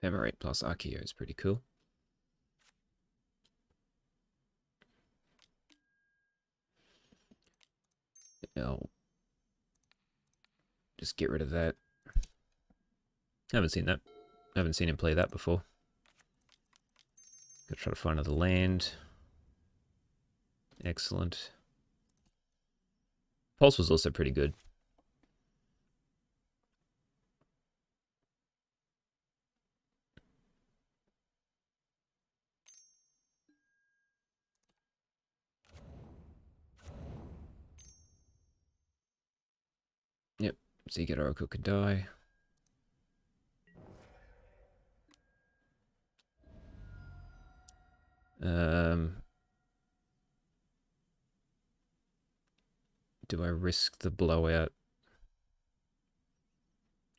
Ephemerate plus Archeo is pretty cool. I'll just get rid of that. I haven't seen that. I haven't seen him play that before. Gotta try to find another land. Excellent. Pulse was also pretty good. Yep, so you get Oracle could die. Do I risk the blowout?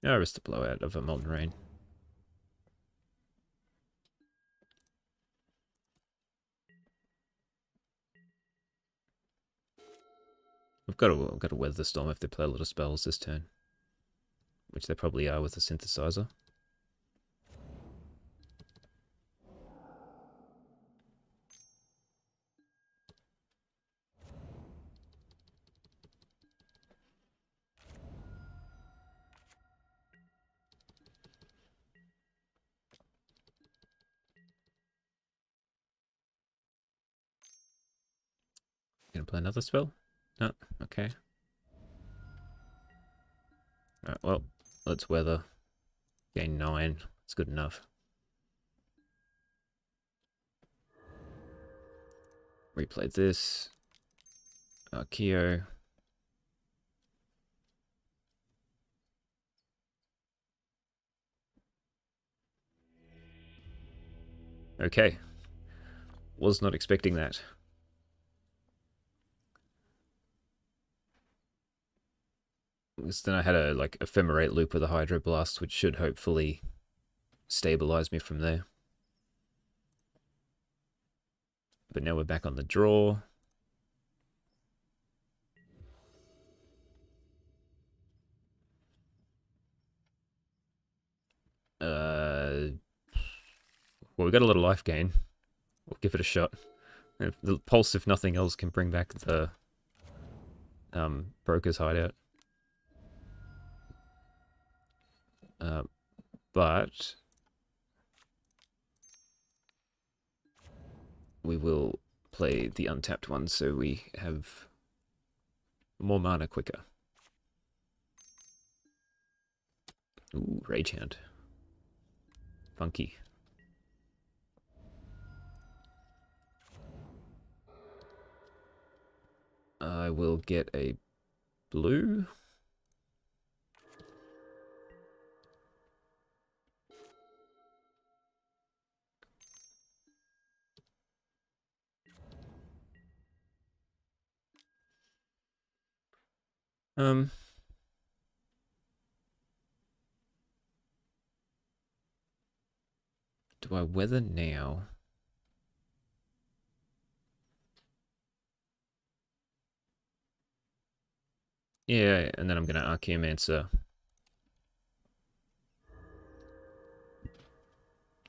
No, I risk the blowout of a Molten Rain. I've got to weather the storm if they play a lot of spells this turn, which they probably are with the synthesizer. Gonna play another spell. No, okay. Alright, well, let's weather. Gain 9. That's good enough. Replay this. Archeo. Okay. Was not expecting that. Then I had a ephemerate loop with a hydroblast, which should hopefully stabilize me from there. But now we're back on the draw. Well, we got a little life gain. We'll give it a shot. If the pulse, if nothing else, can bring back the broker's hideout. But we will play the untapped one so we have more mana quicker. Ooh, Rage Hand. Funky. I will get a blue. Do I weather now? Yeah, and then I'm gonna Archaeomancer.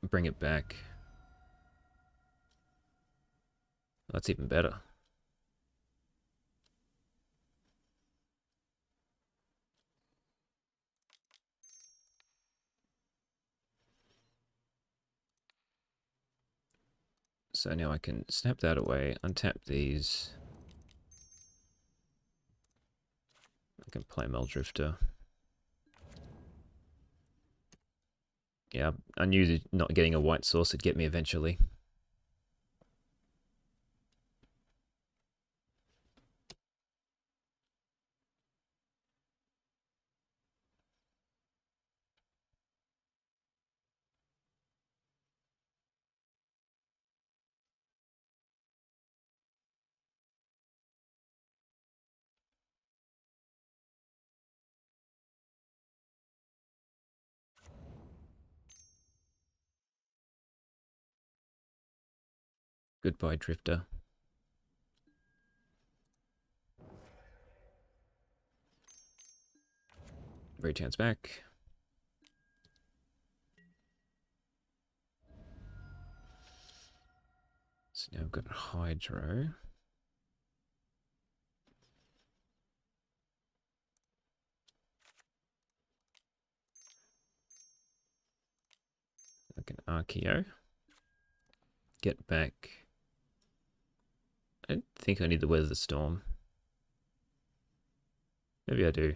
Bring it back. That's even better. So now I can snap that away, untap these. I can play Meldrifter. Yeah, I knew that not getting a white source would get me eventually. Goodbye, Drifter. Rage Hand's back. So now I've got Hydro. I can Archeo. Get back. I don't think I need to weather the storm. Maybe I do.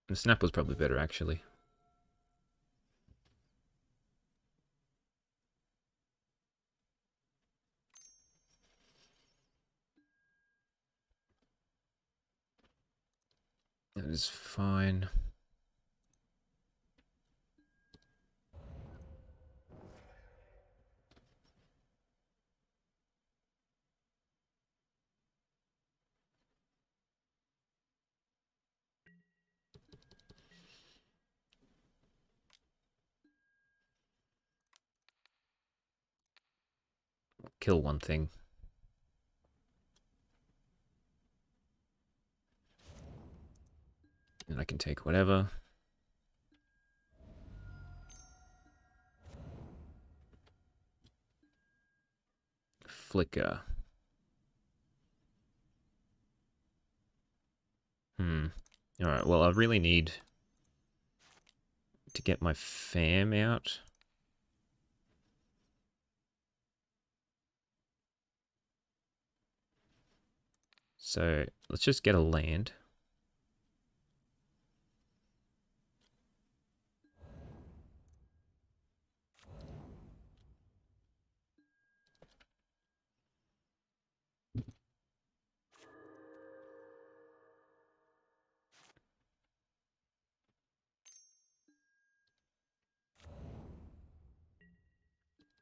The snap was probably better, actually. That is fine. Kill one thing. And I can take whatever. Flicker. Alright, well, I really need to get my fam out. So let's just get a land.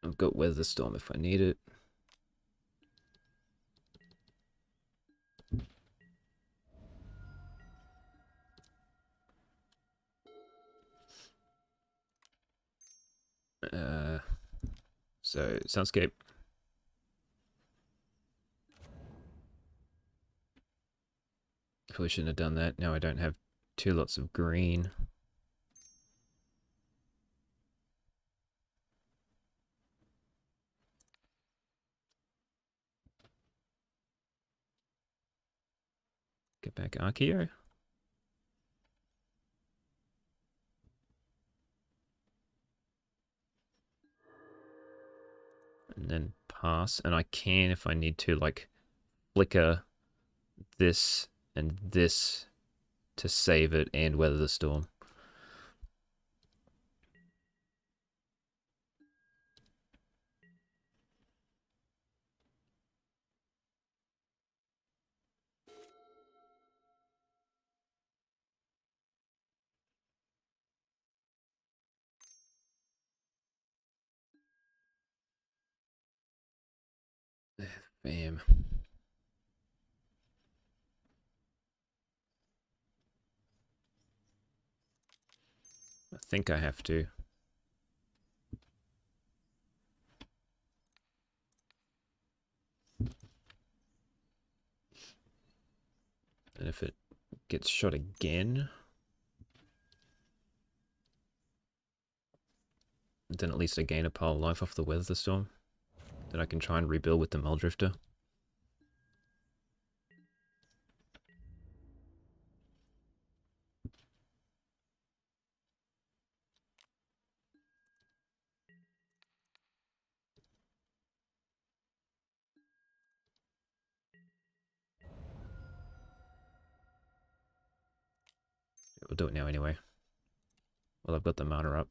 I've got Weather Storm if I need it. So Soundscape. Probably shouldn't have done that. Now I don't have 2 lots of green. Get back Archeo. And then pass. And I can, if I need to, like, flicker this and this to save it and weather the storm. Bam. I think I have to. And if it gets shot again, then at least I gain a pile of life off the weather storm. Then I can try and rebuild with the Muldrifter. We'll do it now anyway. Well, I've got the mana up.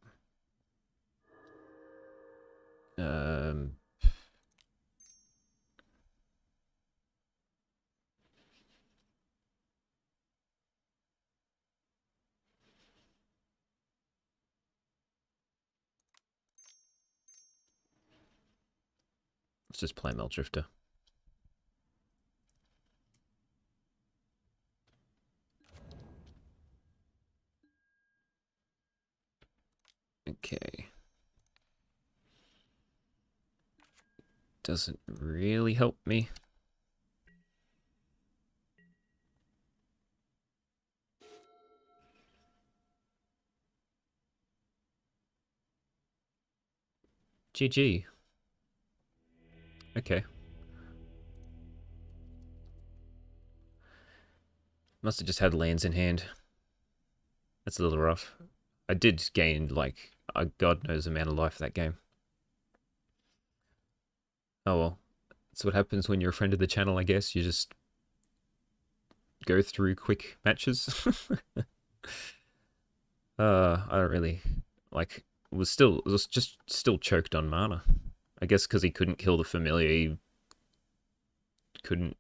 Let's just play Muldrifter. Okay. Doesn't really help me. GG. Okay. Must have just had lands in hand. That's a little rough. I did gain, like, a god knows amount of life that game. Oh well. That's what happens when you're a friend of the channel, I guess. You just go through quick matches. I don't really, like, was just still choked on mana. I guess because he couldn't kill the familiar, he couldn't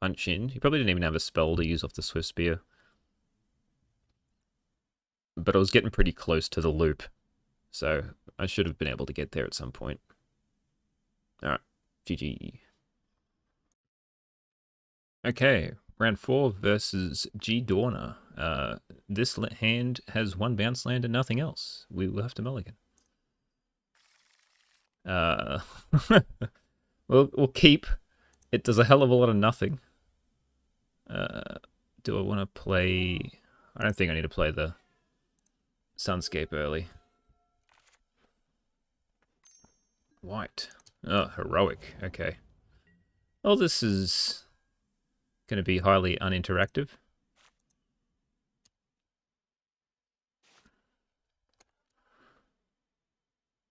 punch in. He probably didn't even have a spell to use off the Swift Spear. But I was getting pretty close to the loop, so I should have been able to get there at some point. Alright, GG. Okay, round 4 versus G Dorner. This hand has 1 bounce land and nothing else. We will have to mulligan. We'll keep. It does a hell of a lot of nothing. Do I want to play... I don't think I need to play the Sunscape early. White. Oh, heroic. Okay. Well, this is going to be highly uninteractive.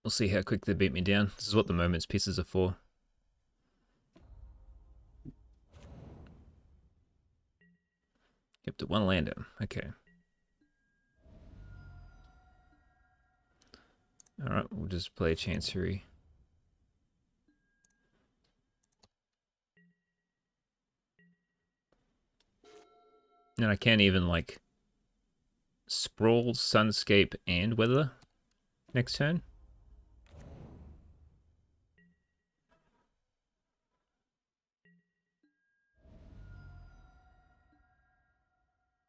We'll see how quick they beat me down. This is what the moments pieces are for. Kept it one lander. Okay. Alright, we'll just play a Chancery. And I can't even, like, Sprawl, Sunscape, and Weather next turn.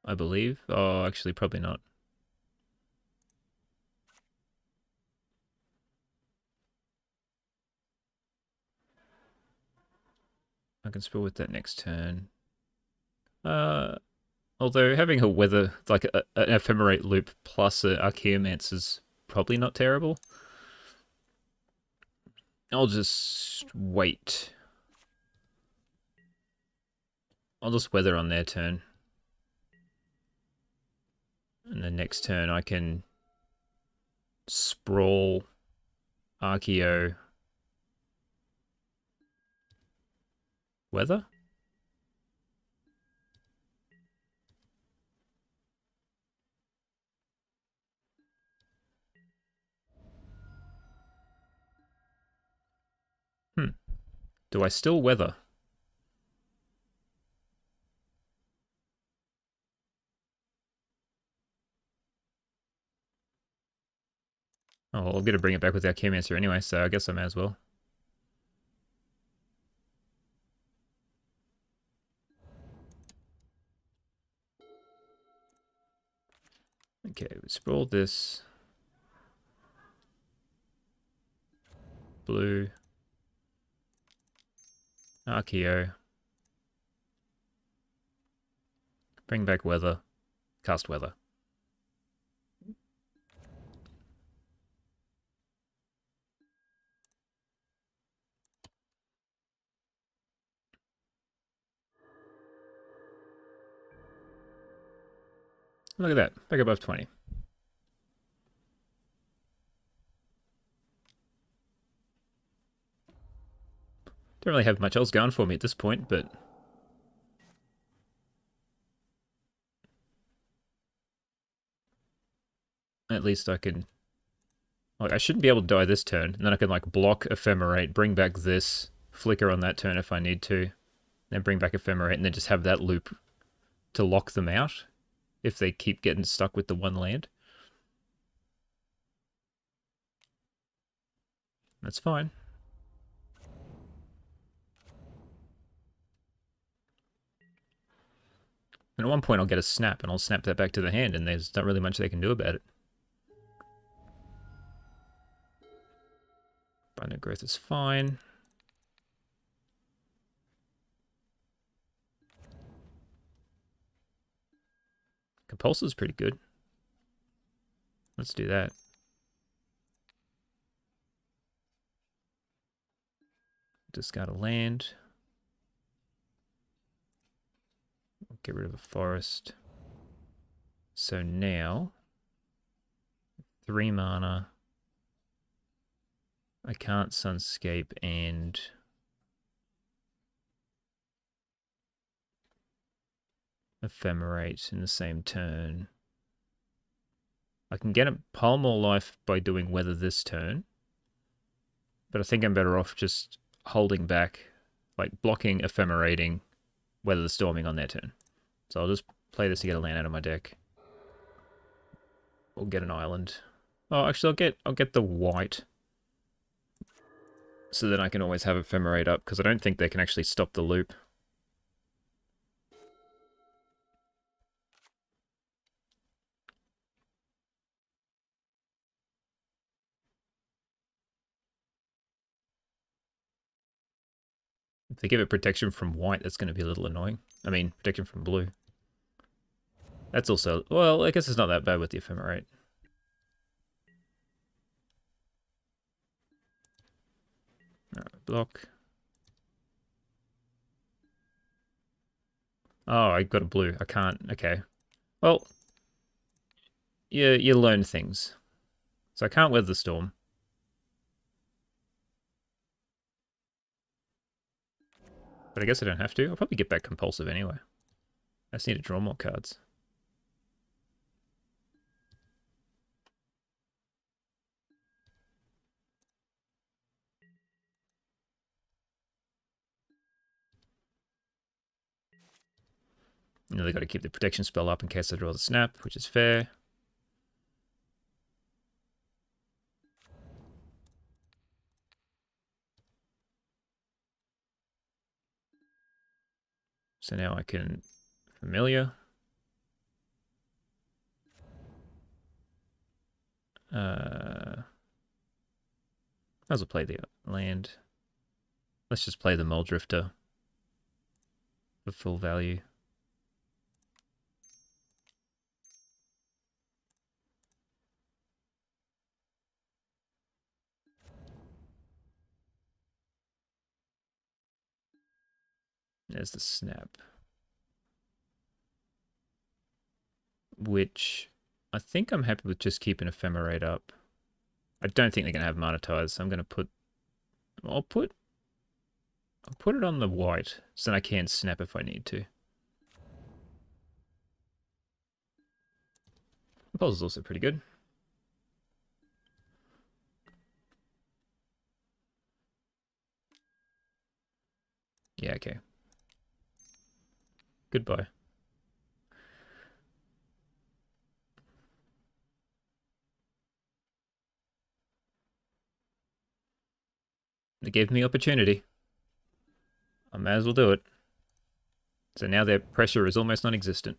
I believe. Oh, actually, probably not. I can Sprawl with that next turn. Although having a Weather, like an Ephemerate loop plus an Archaeomance is probably not terrible. I'll just wait. I'll just Weather on their turn. And the next turn I can Sprawl, Archeo, Weather? Do I still Weather? Oh, well, I'm going to bring it back with our Archaeomancer anyway, so I guess I may as well. Okay, we Sprawl this. Blue. Archeo. Bring back Weather. Cast Weather. Look at that. Back above 20. Don't really have much else going for me at this point, but at least I can... Like, I shouldn't be able to die this turn, and then I can, like, block Ephemerate, bring back this, flicker on that turn if I need to, then bring back Ephemerate, and then just have that loop to lock them out if they keep getting stuck with the one land. That's fine. And at one point I'll get a snap, and I'll snap that back to the hand, and there's not really much they can do about it. Abundant Growth is fine. Compulsor is pretty good. Let's do that. Discard a land. Get rid of a forest. So now, 3 mana. I can't Sunscape and Ephemerate in the same turn. I can get a pile more life by doing Weather this turn, but I think I'm better off just holding back, like blocking, Ephemerating, Weather the Storming on their turn. So I'll just play this to get a land out of my deck. Or get an island. Oh, actually, I'll get the white. So then I can always have Ephemerate up, because I don't think they can actually stop the loop. If they give it protection from white, that's going to be a little annoying. I mean, protection from blue. That's also... Well, I guess it's not that bad with the Ephemerate. Alright, block. Oh, I got a blue. I can't. Okay. Well, you learn things. So I can't Weather the Storm. But I guess I don't have to. I'll probably get back Compulsive anyway. I just need to draw more cards. You know, they got to keep the protection spell up in case I draw the snap, which is fair. So now I can familiar. Might as well play the land. Let's just play the Mole Drifter for full value. There's the snap. Which I think I'm happy with just keeping Ephemerate up. I don't think they're going to have Monetize, so I'm going to put... I'll put it on the white, so I can snap if I need to. Pulse is also pretty good. Yeah, okay. Goodbye. They gave me opportunity. I may as well do it. So now their pressure is almost non-existent.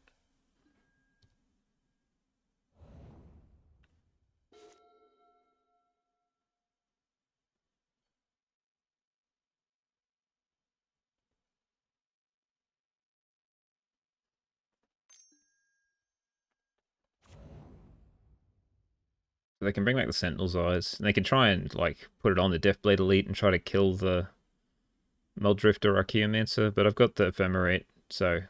So they can bring back the Sentinel's Eyes. And they can try and like put it on the Deathblade Elite and try to kill the Muldrifter or Archaeomancer, but I've got the Ephemerate, so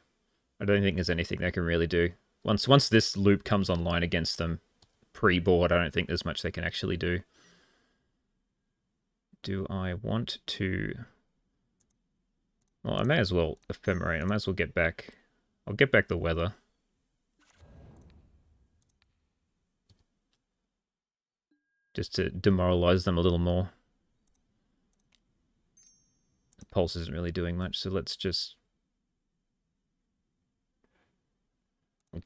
I don't think there's anything they can really do. Once this loop comes online against them pre-board, I don't think there's much they can actually do. Do I want to... Well, I may as well Ephemerate. I might as well get back... I'll get back the weather. Just to demoralize them a little more. The pulse isn't really doing much, so let's just...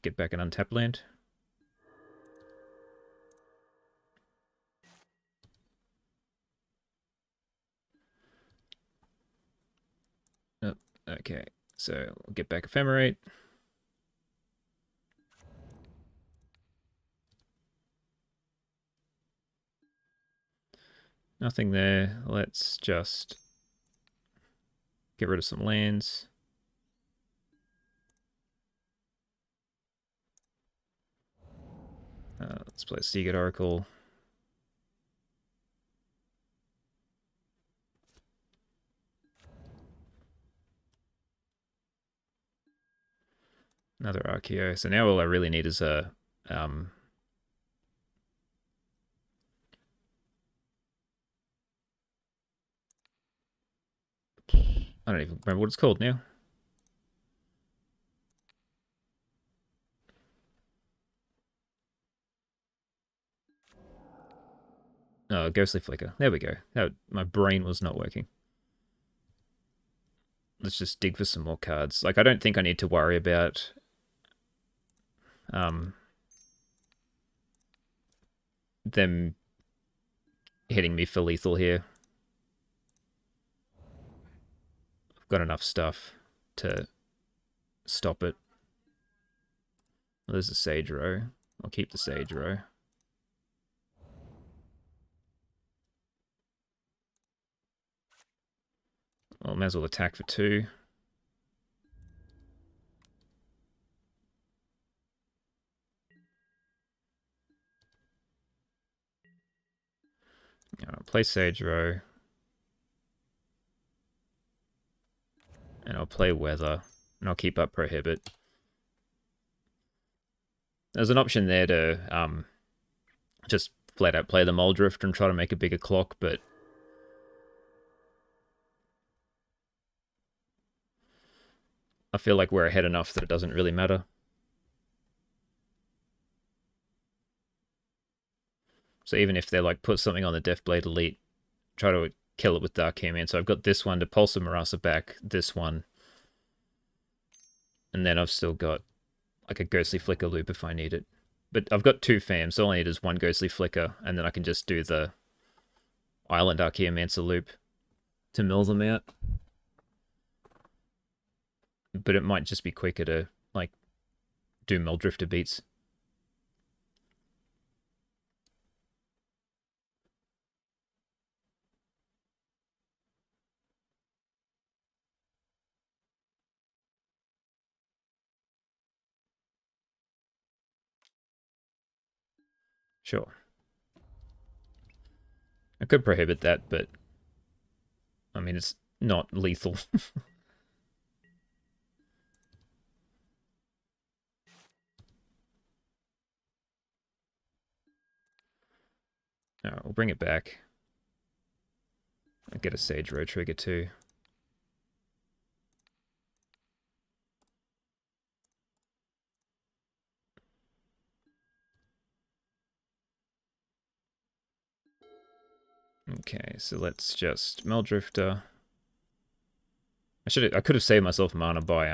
get back an untapped land. Oh, okay, so we'll get back Ephemerate. Nothing there. Let's just get rid of some lands. Let's play Seagate Oracle. Another Archeo. So now all I really need is a... I don't even remember what it's called now. Oh, Ghostly Flicker. There we go. My brain was not working. Let's just dig for some more cards. Like, I don't think I need to worry about... them hitting me for lethal here. I've got enough stuff to stop it. Well, there's a Sage Row. I'll keep the Sage Row. Well, may as well attack for 2. I'll play Sage Row. And I'll play Weather. And I'll keep up Prohibit. There's an option there to just flat out play the Mole Drifter and try to make a bigger clock, but I feel like we're ahead enough that it doesn't really matter. So even if they like put something on the Deathblade Elite, try to kill it with Dark Command. So I've got this one to Pulse of Marasa back, this one, and then I've still got like a Ghostly Flicker loop if I need it. But I've got 2 fams, so all I need is 1 Ghostly Flicker, and then I can just do the Island Archaeomancer loop to mill them out. But it might just be quicker to like do Muldrifter beats. Sure. I could prohibit that, but I mean, it's not lethal. Alright, we'll bring it back. I'll get a Sage Row trigger too. Okay, so let's just Muldrifter. I could have saved myself mana by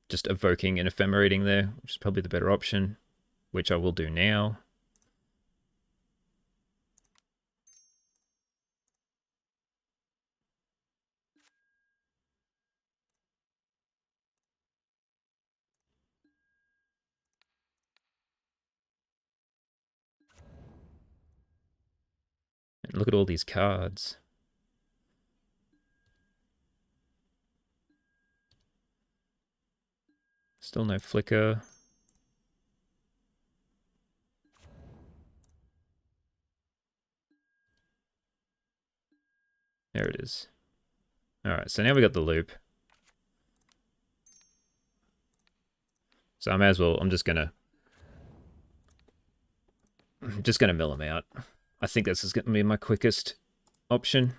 just evoking and ephemerating there, which is probably the better option, which I will do now. And look at all these cards. Still no flicker. There it is. Alright, so now we got the loop. So I may as well, I'm just gonna mill him out. I think this is gonna be my quickest option.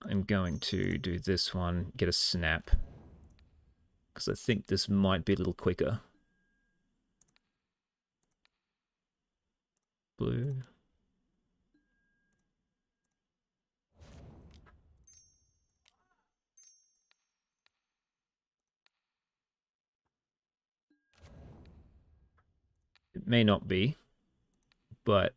I'm going to do this one, get a snap, because I think this might be a little quicker. Blue. It may not be, but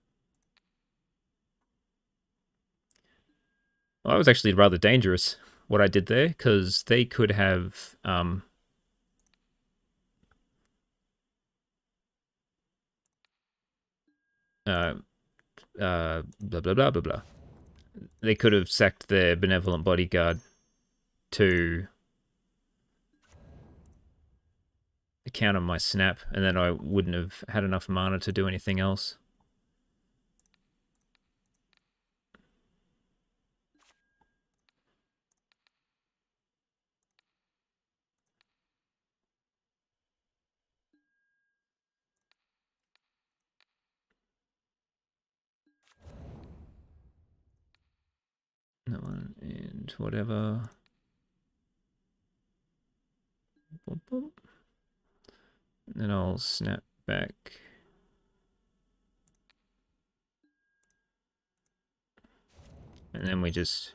well, that was actually rather dangerous what I did there, because they could have blah blah blah blah blah. They could have sacked their benevolent bodyguard to counter my snap, and then I wouldn't have had enough mana to do anything else. That one and whatever. Boop, boop. And then I'll snap back. And then we just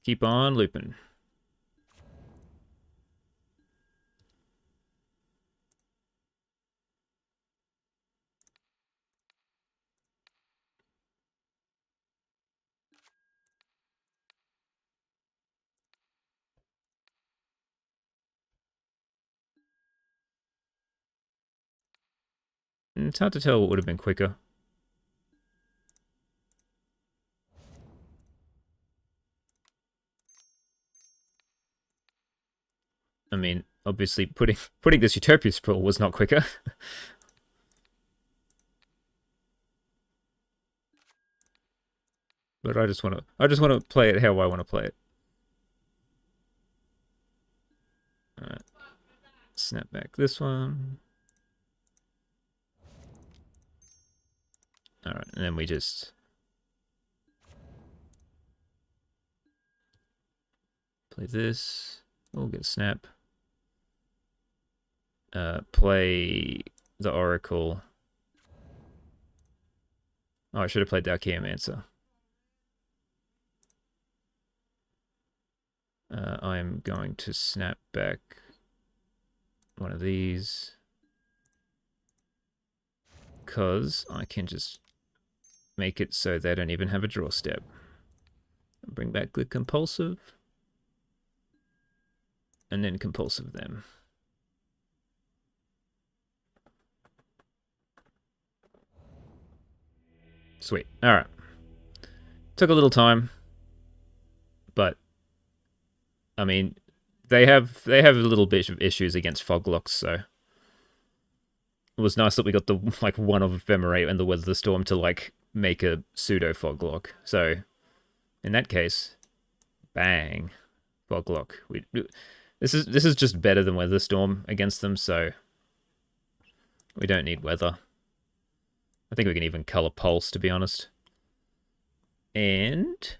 keep on looping. And it's hard to tell what would have been quicker. I mean, obviously putting this Utopia Sprawl was not quicker. But I just want to play it how I want to play it. Alright. snap back this one. Alright, and then we just play this. We'll get a snap. Play the Oracle. Oh, I should have played the Archaeomancer. I'm going to snap back one of these. Because I can just make it so they don't even have a draw step. Bring back the compulsive. And then compulsive them. Sweet. Alright. Took a little time. But I mean, they have a little bit of issues against foglocks, so it was nice that we got the one of Ephemerate and the Weather Storm to make a pseudo foglock. So in that case, bang, foglock. This is just better than Weather Storm against them, so we don't need weather. I think we can even color pulse, to be honest. And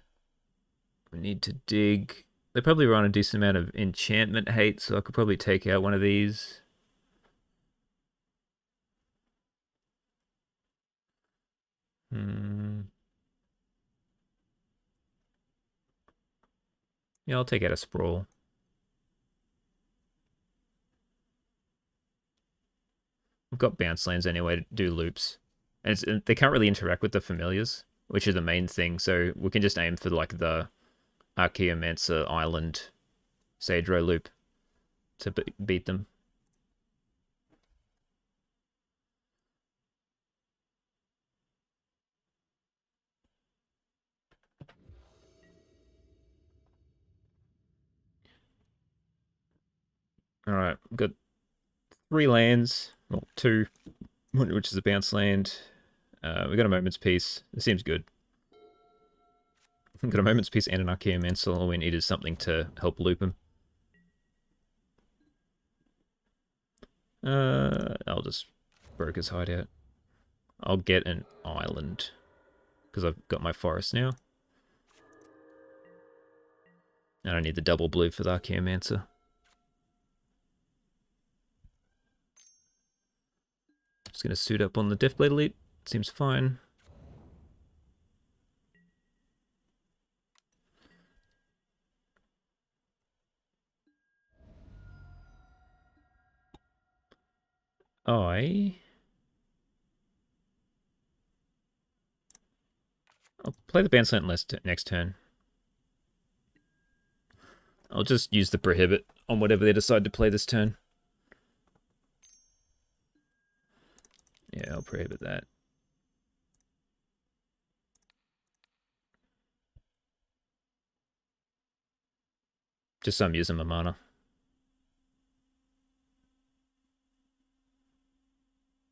we need to dig. They probably run a decent amount of enchantment hate, so I could probably take out one of these. Yeah, I'll take out a Sprawl. I've got bounce lands anyway to do loops. And they can't really interact with the familiars, which is the main thing, so we can just aim for the Archaeomancer Island Sadro loop to beat them. Alright, we've got 3 lands, well, 2, which is a bounce land. We got a Moment's Peace. It seems good. We've got a Moment's Peace and an Archaeomancer. All we need is something to help loop him. I'll just Broker's Hideout. I'll get an island, because I've got my forest now. I don't need the double blue for the Archaeomancer. Just going to suit up on the Deathblade Elite. Seems fine. I'll play the Banslant next turn. I'll just use the Prohibit on whatever they decide to play this turn. Yeah, I'll Prohibit that. Just so I'm using my mana.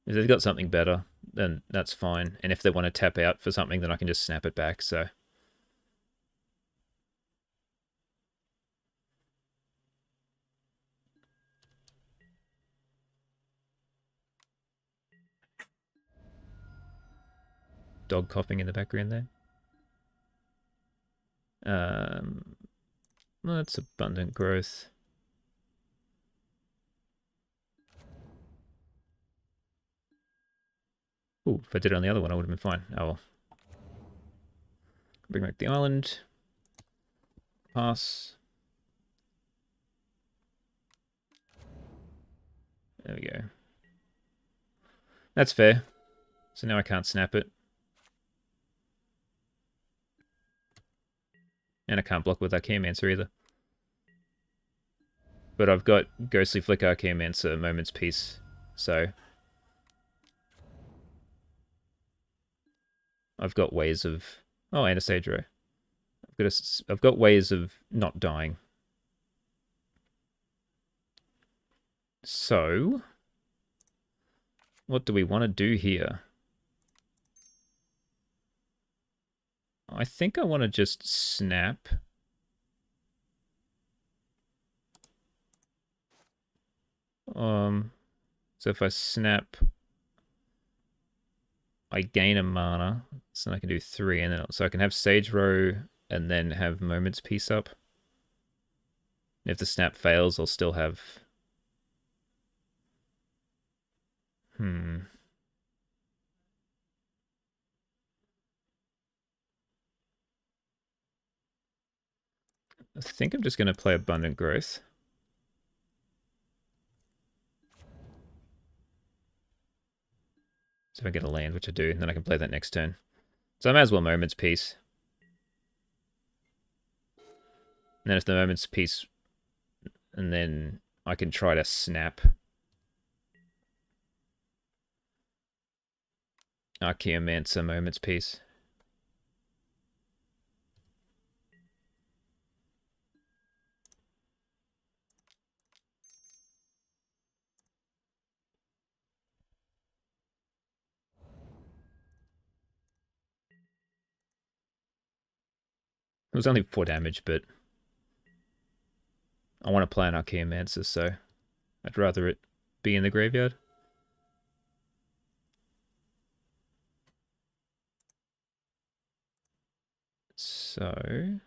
If they've got something better, then that's fine. And if they want to tap out for something, then I can just snap it back, so... Dog coughing in the background there. Well, that's Abundant Growth. Ooh, if I did it on the other one, I would have been fine. Oh well. Bring back the island. Pass. There we go. That's fair. So now I can't snap it. And I can't block with Archaeomancer either. But I've got Ghostly Flick, Archaeomancer, Moment's Peace, so... I've got ways of... Oh, and a Sadro. I've got ways of not dying. So... what do we want to do here? I think I want to just snap. So if I snap, I gain a mana, so I can do 3, and then so I can have Sage Row and then have Moment's Peace up. If the snap fails, I'll still have. I think I'm just going to play Abundant Growth. So if I get a land, which I do, then I can play that next turn. So I might as well Moment's Peace. And then if the Moment's Peace, and then I can try to snap Archaeomancer Moment's Peace. It was only 4 damage, but I want to play an Archaeomancer, so I'd rather it be in the graveyard. So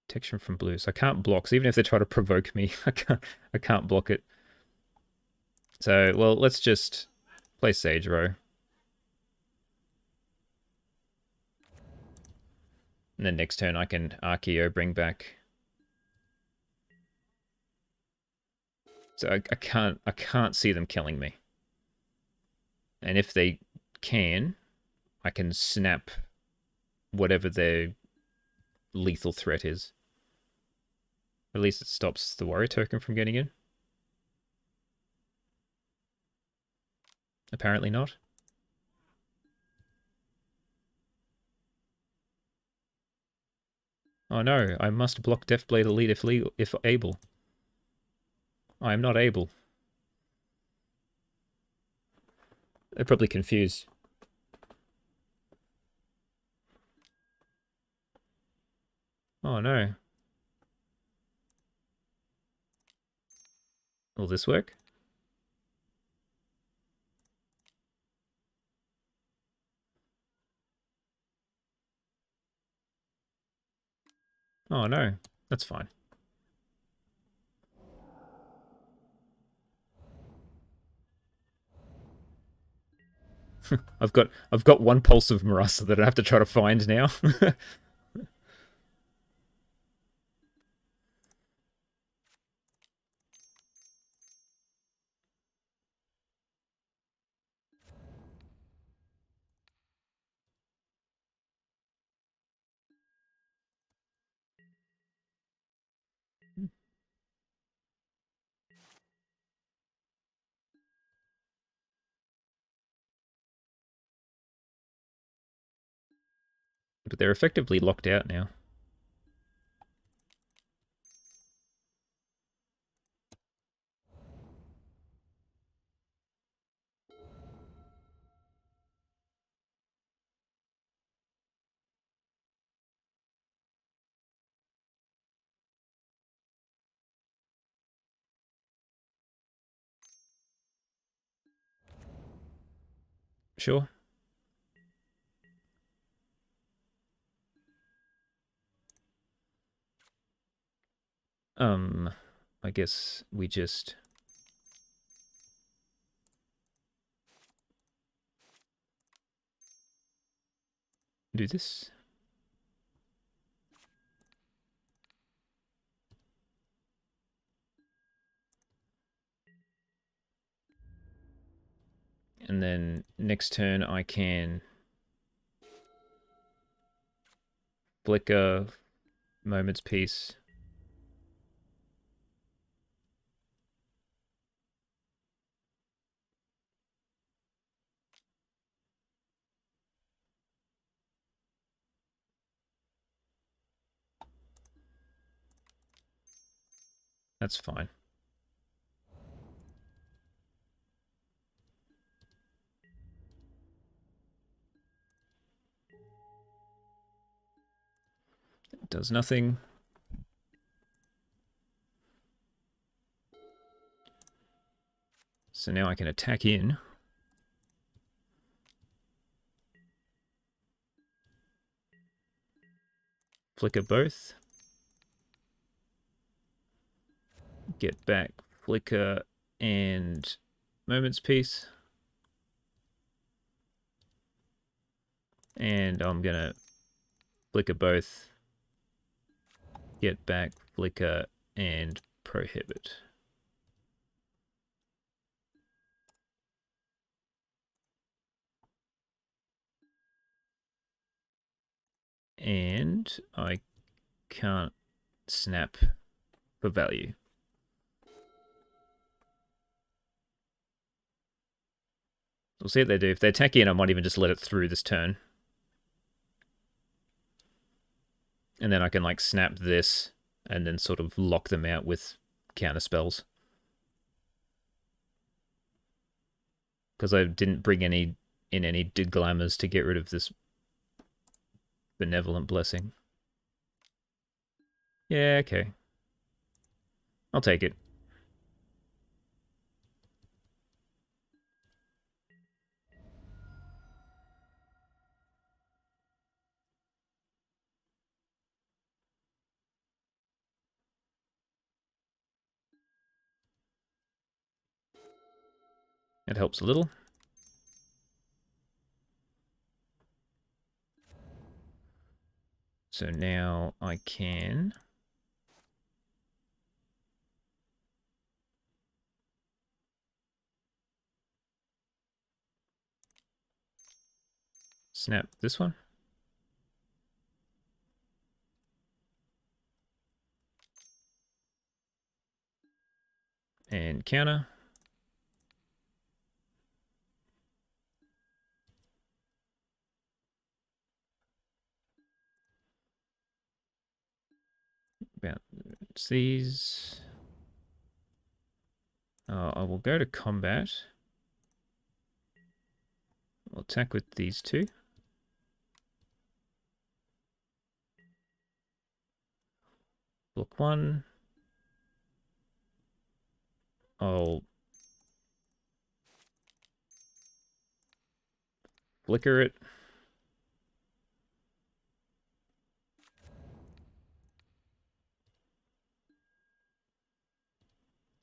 protection from blue. So I can't block. So even if they try to provoke me, I can't block it. So well, let's just play Sage Row. And then next turn I can Archaeo bring back. So I can't see them killing me. And if they can, I can snap whatever their lethal threat is. At least it stops the warrior token from getting in. Apparently not. Oh no, I must block Deathblade Elite if able. I am not able. They're probably confused. Oh no. Will this work? Oh no, that's fine. I've got one Pulse of Marasa that I have to try to find now. But they're effectively locked out now. Sure. I guess we just do this. And then next turn I can flicker Moment's Peace. That's fine. does nothing. So now I can attack in. Flicker both. Get back Flicker and Moments Piece. And I'm going to Flicker both. Get back Flicker and Prohibit. And I can't snap for value. We'll see what they do. If they attack in, I might even just let it through this turn. And then I can like snap this and then sort of lock them out with counter spells. Because I didn't bring any Glamours to get rid of this Benevolent Blessing. Yeah, okay. I'll take it. It helps a little. So now I can snap this one. And counter. Bounce these. I will go to combat. I'll attack with these two. Block one. I'll flicker it.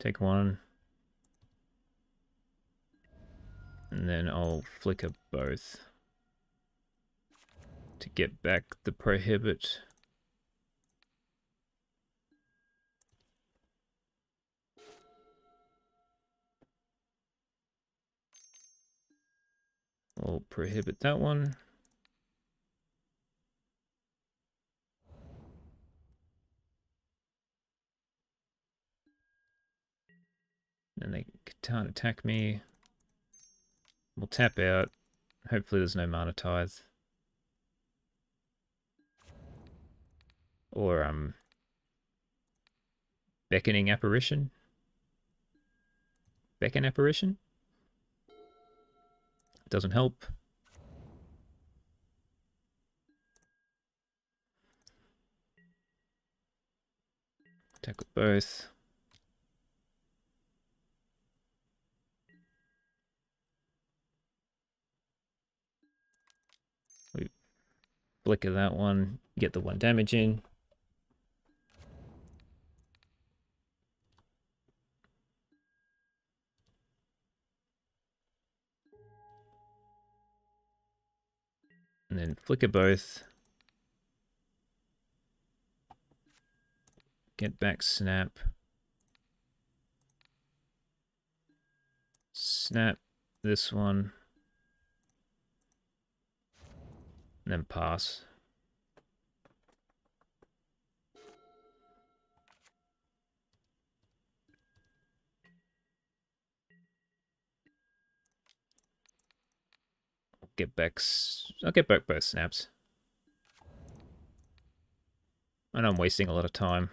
Take one. And then I'll flicker both to get back the Prohibit. I'll Prohibit that one. And they can't attack me. We'll tap out. Hopefully there's no Mana Tithe. Or Beckoning Apparition. Beckon Apparition. Doesn't help. Attack with both. We flicker that one, get the 1 damage in. And then flicker both. Get back snap. Snap this one. And then pass. I'll get back both snaps. I know I'm wasting a lot of time.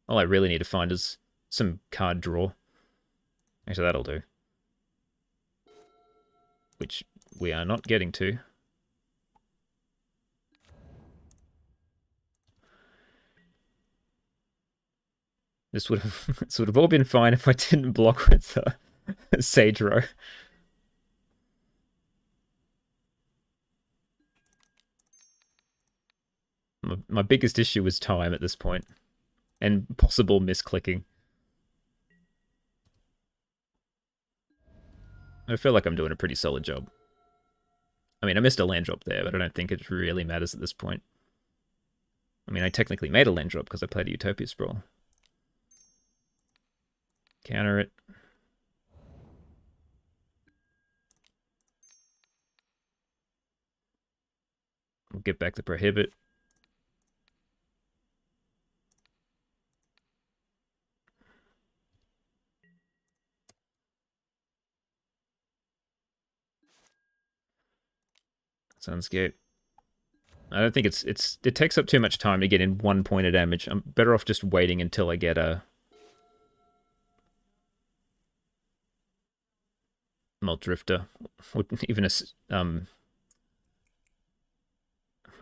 All I really need to find is some card draw. Actually, that'll do. Which we are not getting to. this would have all been fine if I didn't block with Sage Row. My biggest issue was time at this point, and possible misclicking. I feel like I'm doing a pretty solid job. I mean, I missed a land drop there, but I don't think it really matters at this point. I mean, I technically made a land drop because I played a Utopia Sprawl. Counter it. We'll get back the Prohibit. Sunscape. I don't think it takes up too much time to get in 1 point of damage. I'm better off just waiting until I get a Malt Drifter, or even a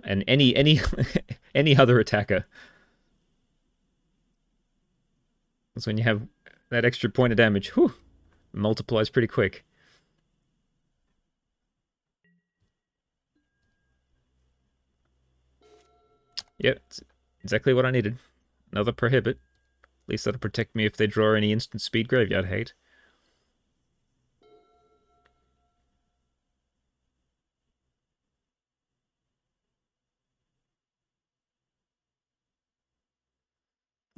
and any any other attacker. Because when you have that extra point of damage, whew, multiplies pretty quick. Yep, it's exactly what I needed. Another Prohibit. At least that'll protect me if they draw any instant speed graveyard hate.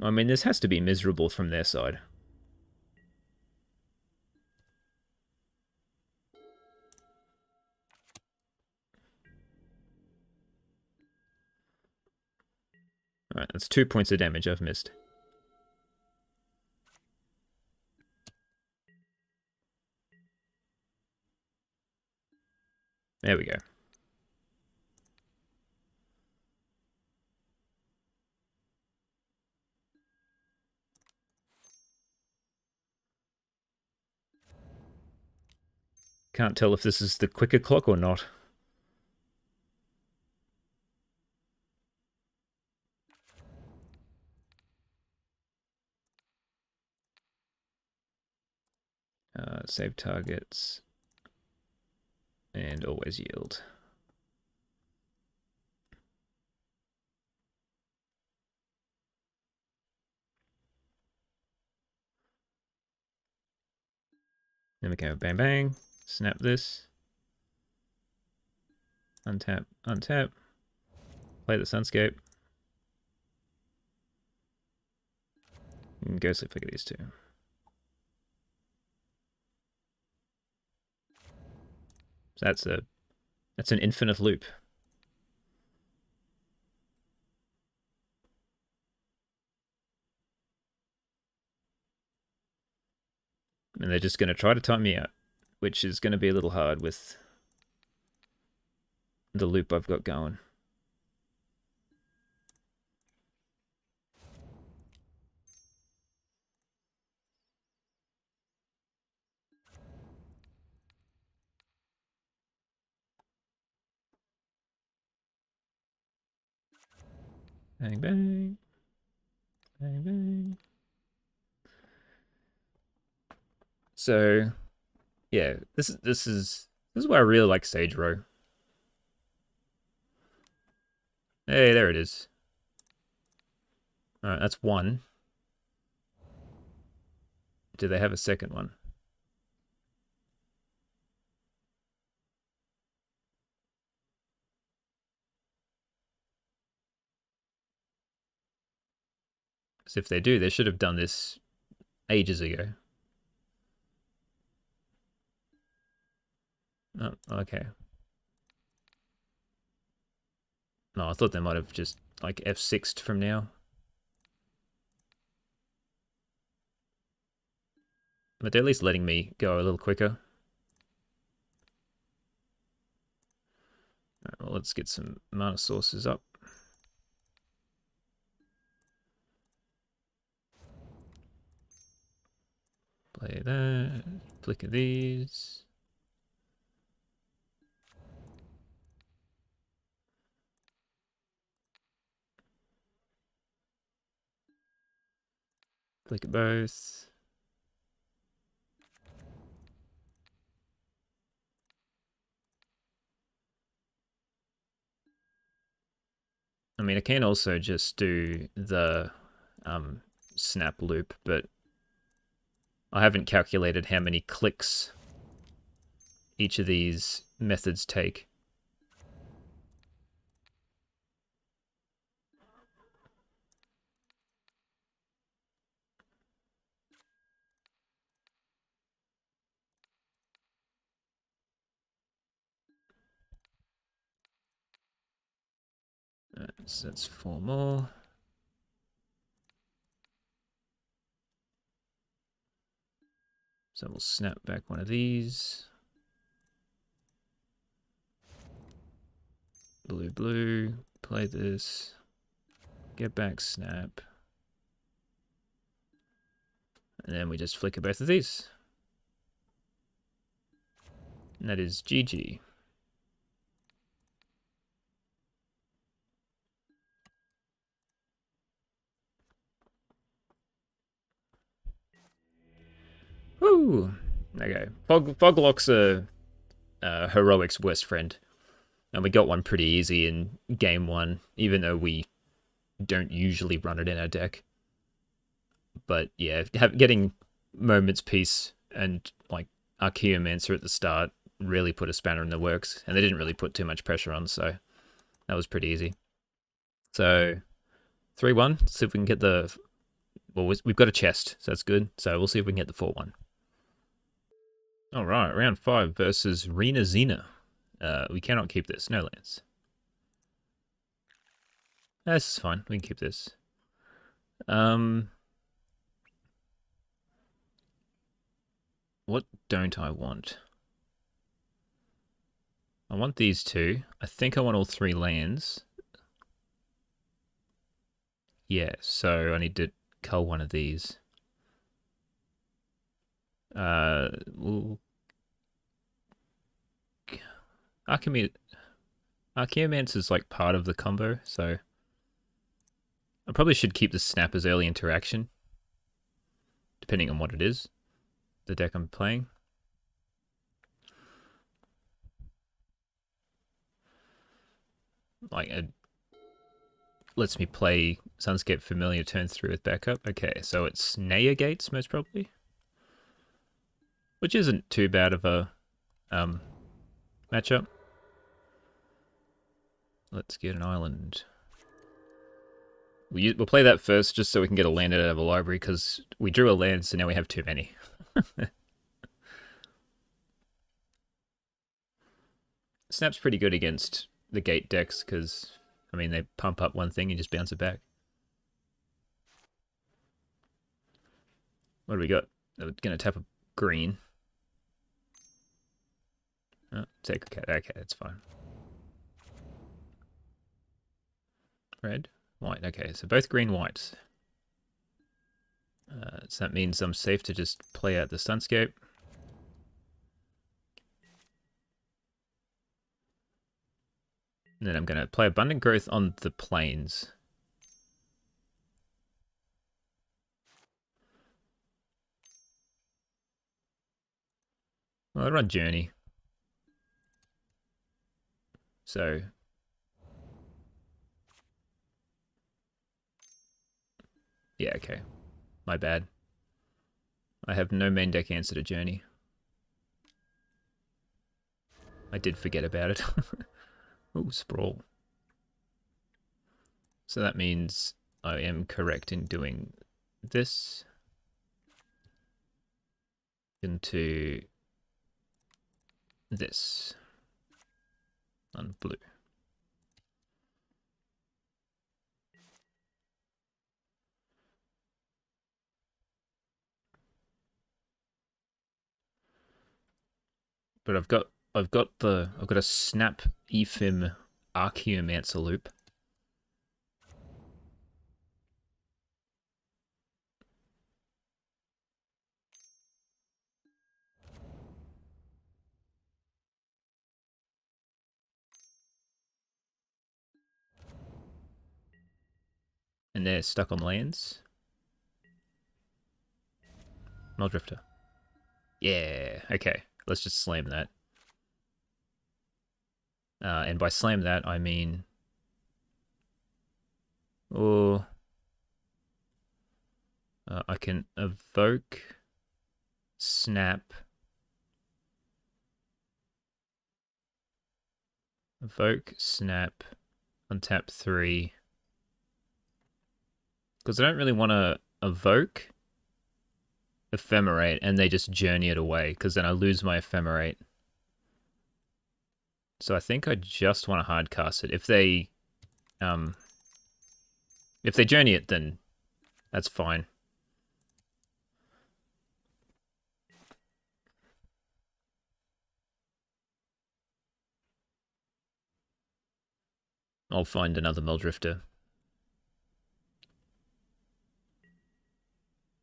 I mean, this has to be miserable from their side. Alright, that's 2 points of damage I've missed. There we go. Can't tell if this is the quicker clock or not. Save targets. And always yield. Then we go bang bang. Snap this. Untap, untap. Play the Sunscape. And go sleep for these two. So that's an infinite loop. And they're just going to try to time me out, which is going to be a little hard with the loop I've got going. Bang, bang. Bang, bang. So, yeah, this is why I really like Sage Row. Hey, there it is. Alright, that's one. Do they have a second one? Because if they do, they should have done this ages ago. Oh, okay. No, I thought they might have just, like, F6'd from now. But they're at least letting me go a little quicker. Alright, well, let's get some mana sources up. Play that. Flick of these. Flick it both. I mean, I can also just do the snap loop, but I haven't calculated how many clicks each of these methods take. So that's 4 more. So we'll snap back one of these. Blue, blue. Play this. Get back, snap. And then we just flicker both of these. And that is GG. Woo! Okay. Foglock's a heroic's worst friend. And we got one pretty easy in game 1, even though we don't usually run it in our deck. But yeah, getting Moment's Peace and like Archaeomancer at the start really put a spanner in the works, and they didn't really put too much pressure on, so that was pretty easy. So 3-1. See if we can get the. Well, we've got a chest, so that's good. So we'll see if we can get the 4-1. All right, round 5 versus Rena Xena. We cannot keep this. No lands. This is fine. We can keep this. What don't I want? I want these two. I think I want all 3 lands. Yeah, so I need to cull one of these. Well, Archaeomancer is like part of the combo, so I probably should keep the snap as early interaction, depending on what it is, the deck I'm playing. Like, it lets me play Sunscape Familiar turn through with backup. Okay, so it's Naya Gates, most probably. Which isn't too bad of a matchup. Let's get an island. We'll play that first just so we can get a land out of a library, because we drew a land, so now we have too many. Snap's pretty good against the gate decks, because, I mean, they pump up one thing and just bounce it back. What do we got? We're going to tap a green. Oh, take a cat. Okay, that's fine. Red, white. Okay, so both green, white. So that means I'm safe to just play out the Sunscape. And then I'm going to play Abundant Growth on the plains. Well, I run Journey. So yeah, okay. My bad. I have no main deck answer to Journey. I did forget about it. Oh, Sprawl. So that means I am correct in doing this into this on blue. But I've got a snap Ephim Archaeomancer loop. And they're stuck on lands. Muldrifter. Yeah, okay. Let's just slam that. And by slam that, I mean... Oh... I can evoke... Snap... Evoke, snap, untap 3. Because I don't really want to evoke ephemerate and they just journey it away, because then I lose my ephemerate. So I think I just want to hardcast it. If they journey it, then that's fine. I'll find another Muldrifter.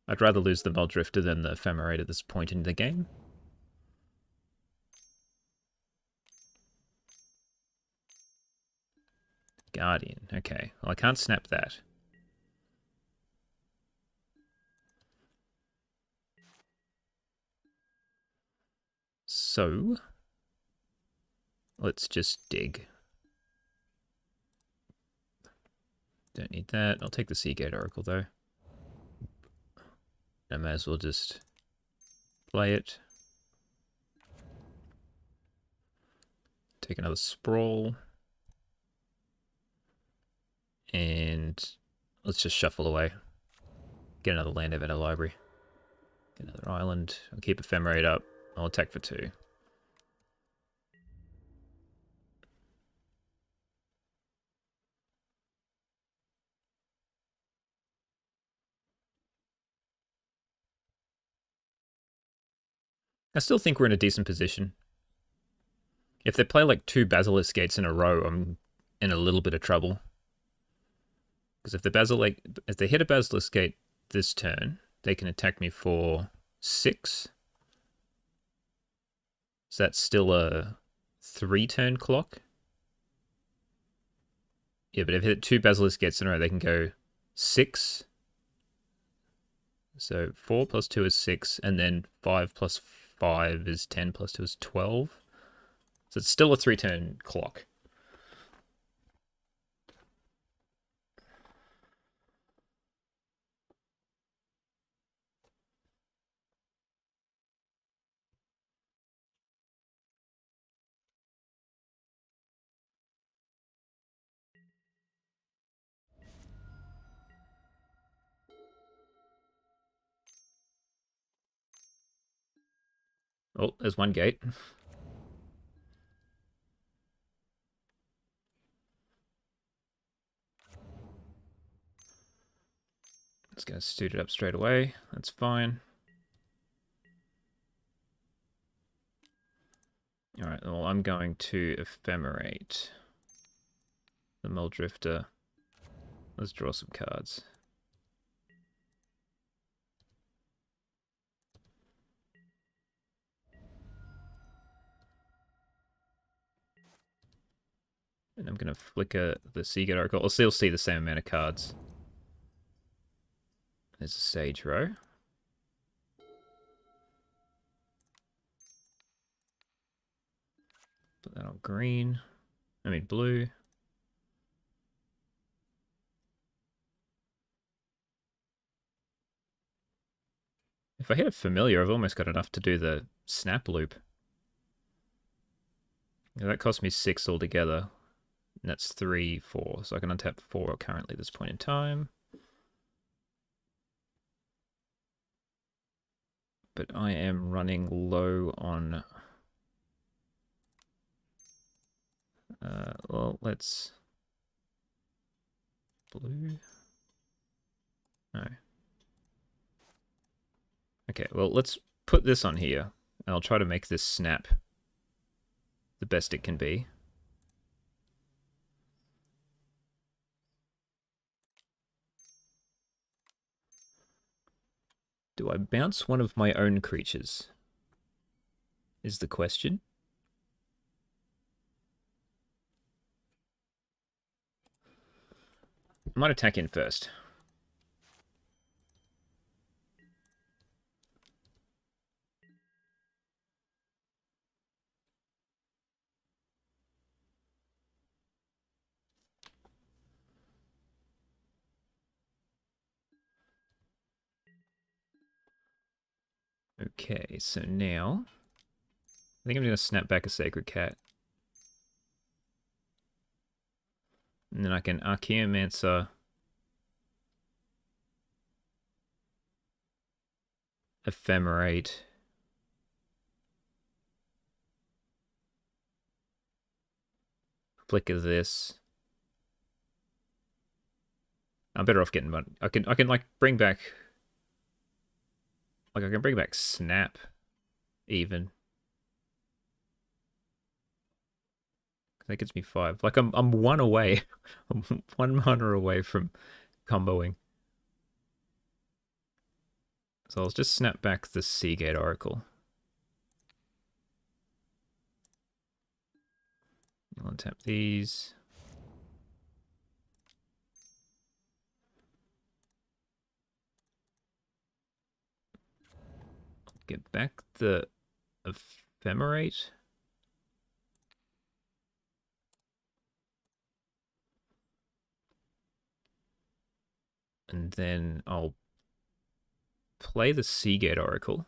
I'd rather lose the Muldrifter than the ephemerate at this point in the game. Guardian. Okay. Well, I can't snap that. So, let's just dig. Don't need that. I'll take the Seagate Oracle, though. I may as well just play it. Take another Sprawl. And let's just shuffle away. Get another land out of our library. Get another island. I'll keep Ephemerate up. I'll attack for 2. I still think we're in a decent position. If they play like 2 Basilisk Gates in a row, I'm in a little bit of trouble. Because if they hit a Basilisk Gate this turn, they can attack me for 6. So that's still a 3-turn clock. Yeah, but if they hit 2 Basilisk Gates in a row, they can go 6. So 4 plus 2 is 6, and then 5 plus 5 is 10, plus 2 is 12. So it's still a 3-turn clock. Oh, there's one gate. It's going to suit it up straight away. That's fine. Alright, well, I'm going to ephemerate the Muldrifter. Let's draw some cards. And I'm going to flicker the Seagate Oracle. I'll still see the same amount of cards. There's a Sage Row. Put that on green. I mean blue. If I hit a familiar, I've almost got enough to do the snap loop. That cost me 6 altogether. And that's 3, 4. So I can untap 4 currently at this point in time. But I am running low on... well, let's... Blue? No. Okay, well, let's put this on here. And I'll try to make this snap the best it can be. Do I bounce one of my own creatures? Is the question. I might attack in first. Okay, so now I think I'm going to snap back a Sacred Cat. And then I can Archaeomancer, Ephemerate, flicker this. I'm better off getting one. I can like bring back I can bring back Snap even. That gets me 5. Like I'm one away. I'm 1 mana away from comboing. So I'll just snap back the Seagate Oracle. I'll untap these. Get back the Ephemerate. And then I'll play the Seagate Oracle.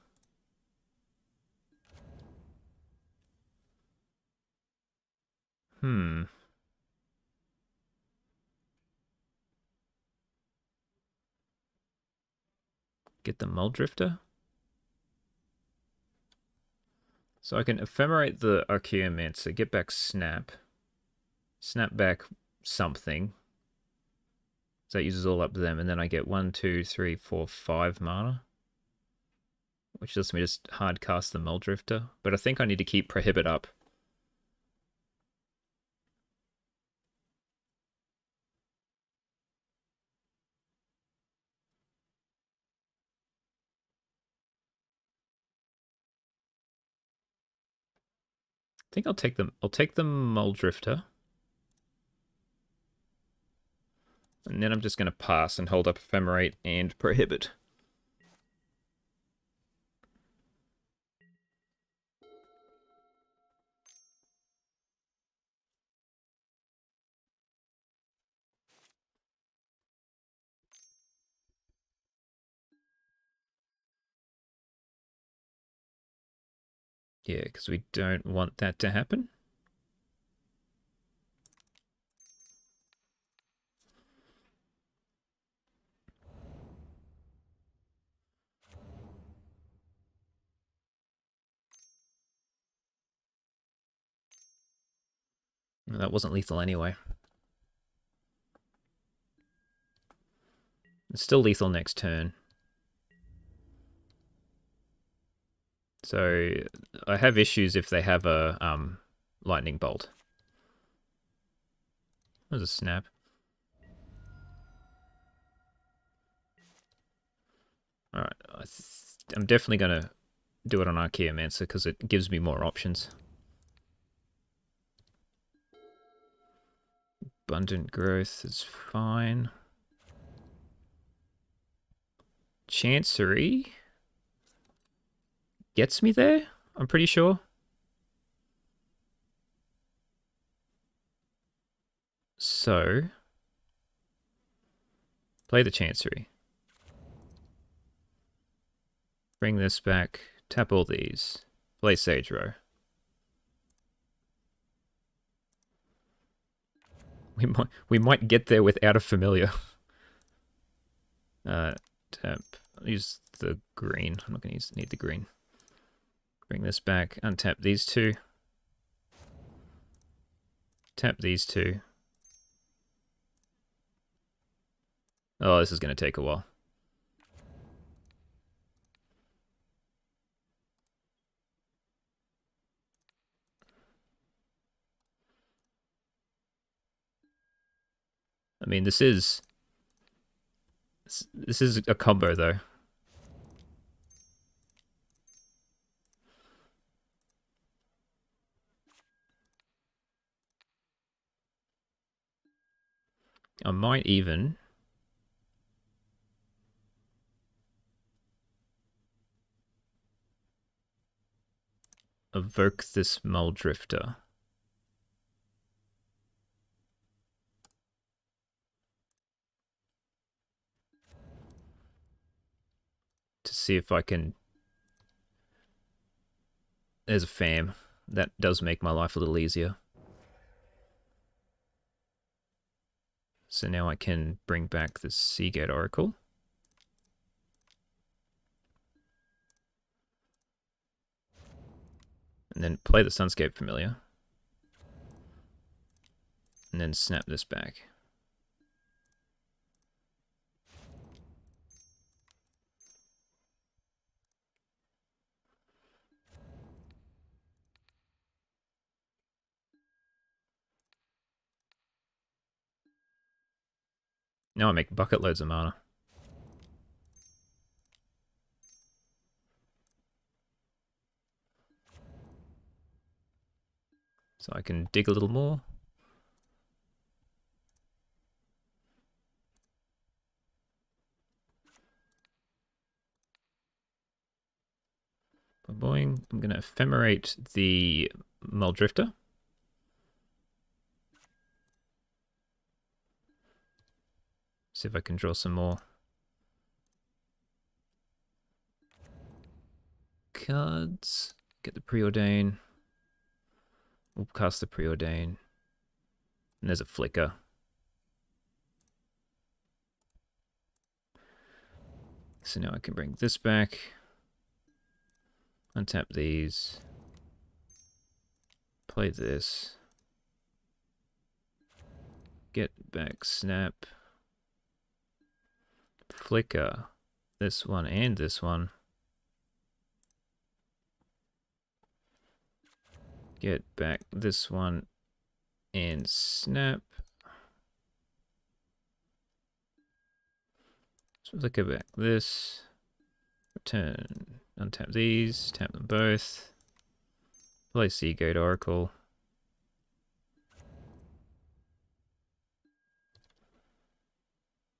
Get the Muldrifter. So I can Ephemerate the Archaeomancer, get back Snap. Snap back something. So that uses all up to them, and then I get 1, 2, 3, 4, 5 mana. Which lets me just hard cast the Muldrifter. But I think I need to keep Prohibit up. I think I'll take them. I'll take the Muldrifter. And then I'm just going to pass and hold up Ephemerate and Prohibit. Yeah, because we don't want that to happen. No, that wasn't lethal anyway. It's still lethal next turn. So I have issues if they have a lightning bolt. There's a snap. Alright, I'm definitely going to do it on Archaeomancer because it gives me more options. Abundant Growth is fine. Chancery gets me there, I'm pretty sure. So, play the Chancery. Bring this back, tap all these. Play Sage Row. We might get there without a familiar. Tap. I'll use the green. I'm not going to need the green. Bring this back. Untap these two. Tap these two. Oh, this is going to take a while. I mean, this is a combo though. I might even evoke this Muldrifter. To see if I can there's a fam. That does make my life a little easier. So now I can bring back the Seagate Oracle. And then play the Sunscape Familiar. And then snap this back. Now I make bucket loads of mana. So I can dig a little more. Boing. I'm going to ephemerate the Muldrifter. See if I can draw some more cards. Get the Preordain. We'll cast the Preordain. And there's a Flicker. So now I can bring this back. Untap these. Play this. Get back snap. Flicker. This one and this one. Get back this one and snap. So flicker back this. Return. Untap these. Tap them both. Play Seagate Oracle.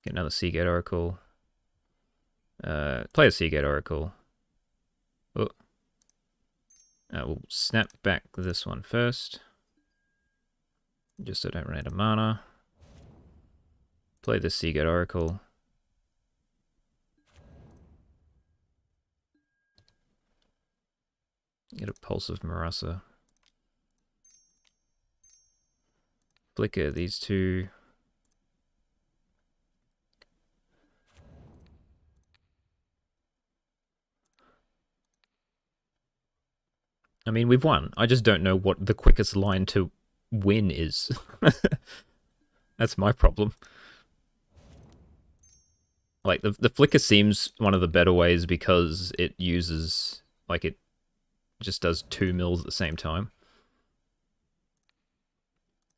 Get another Seagate Oracle. Play a Seagate Oracle. Oh. We'll snap back this one first. Just so I don't run out of mana. Play the Seagate Oracle. Get a Pulse of Marasa. Flicker these two. I mean, we've won. I just don't know what the quickest line to win is. That's my problem. Like, the Flicker seems one of the better ways because it uses, like, it just does 2 mills at the same time.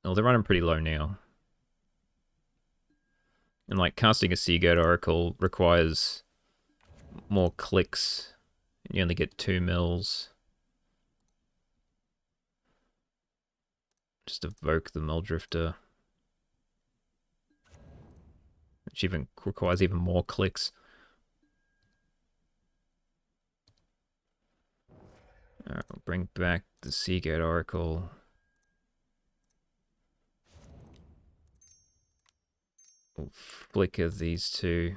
Oh, they're running pretty low now. And, like, casting a Seagate Oracle requires more clicks. You only get 2 mills. Just evoke the Muldrifter. Which even requires even more clicks. Alright, we'll bring back the Seagate Oracle. We'll flicker these two.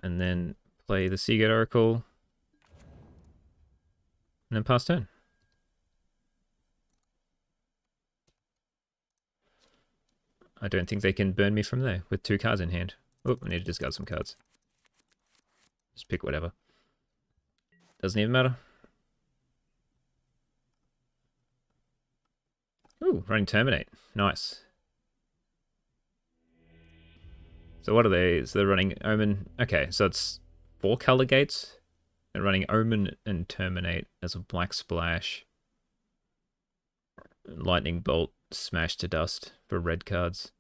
And then play the Seagate Oracle. And then pass turn. I don't think they can burn me from there with 2 cards in hand. Oh, I need to discard some cards. Just pick whatever. Doesn't even matter. Ooh, running Terminate. Nice. So what are they? So they're running Omen. Okay, so it's 4 color gates. They're running Omen and Terminate as a black splash. Lightning Bolt, Smash to Dust for red cards.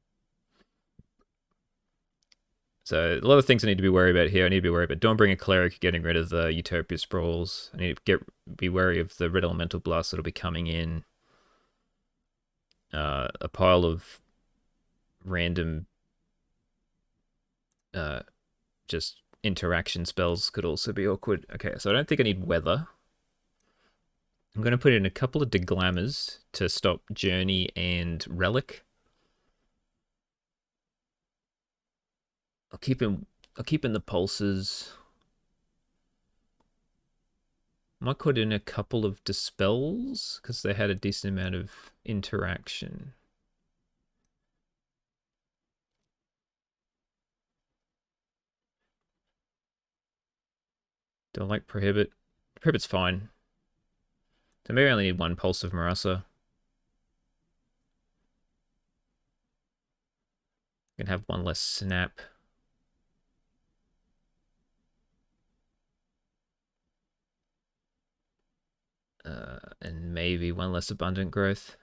So a lot of things I need to be worried about here. I need to be worried about Dawnbringer Cleric getting rid of the Utopia Sprawls. I need to be wary of the Red Elemental Blast that'll be coming in. A pile of random just interaction spells could also be awkward. Okay, so I don't think I need Weather. I'm going to put in a couple of Deglammers to stop Journey and Relic. I'll keep in the pulses. Might put in a couple of Dispels because they had a decent amount of interaction. Do I like Prohibit? Prohibit's fine. So maybe I only need one Pulse of Marasa. I can have one less Snap. And maybe one less Abundant Growth.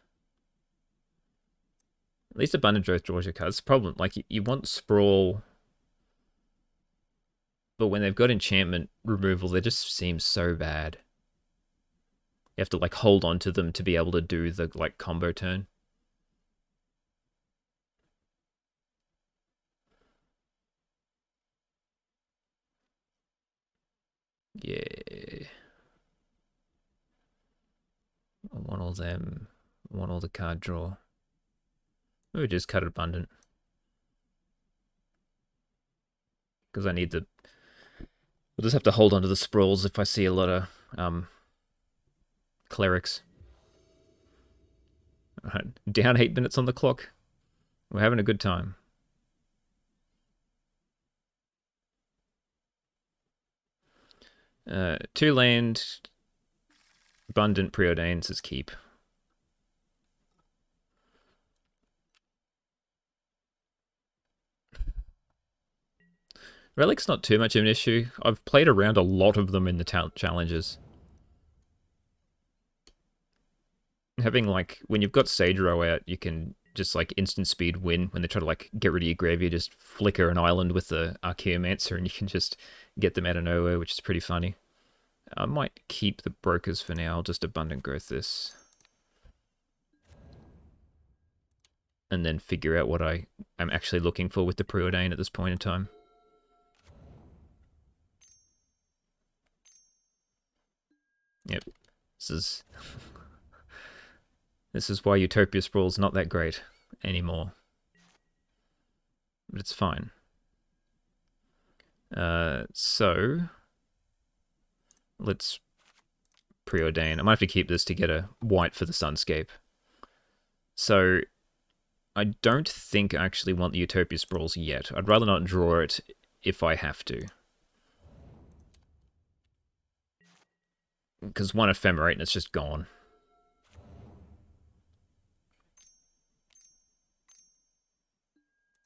At least Abundant Growth draws your cards. Problem, like, you want Sprawl, but when they've got enchantment removal, they just seem so bad. You have to, like, hold on to them to be able to do the, like, combo turn. Yeah. I want all them. I want all the card draw. Maybe just cut Abundant. Because I need the... We'll just have to hold on to the Sprawls if I see a lot of Clerics. Alright, down 8 minutes on the clock. We're having a good time. Two land, Abundant Preordains is keep. Relic's not too much of an issue. I've played around a lot of them in the challenges. Having, like, when you've got Sage Row out, you can just, like, instant speed win. When they try to, like, get rid of your graveyard, just flicker an island with the Archaeomancer and you can just get them out of nowhere, which is pretty funny. I might keep the Brokers for now. I'll just Abundant Growth this. And then figure out what I'm actually looking for with the Preordain at this point in time. Yep. This is why Utopia Sprawl's not that great anymore. But it's fine. So let's Preordain. I might have to keep this to get a white for the Sunscape. So I don't think I actually want the Utopia Sprawls yet. I'd rather not draw it if I have to. Because one Ephemerate and it's just gone.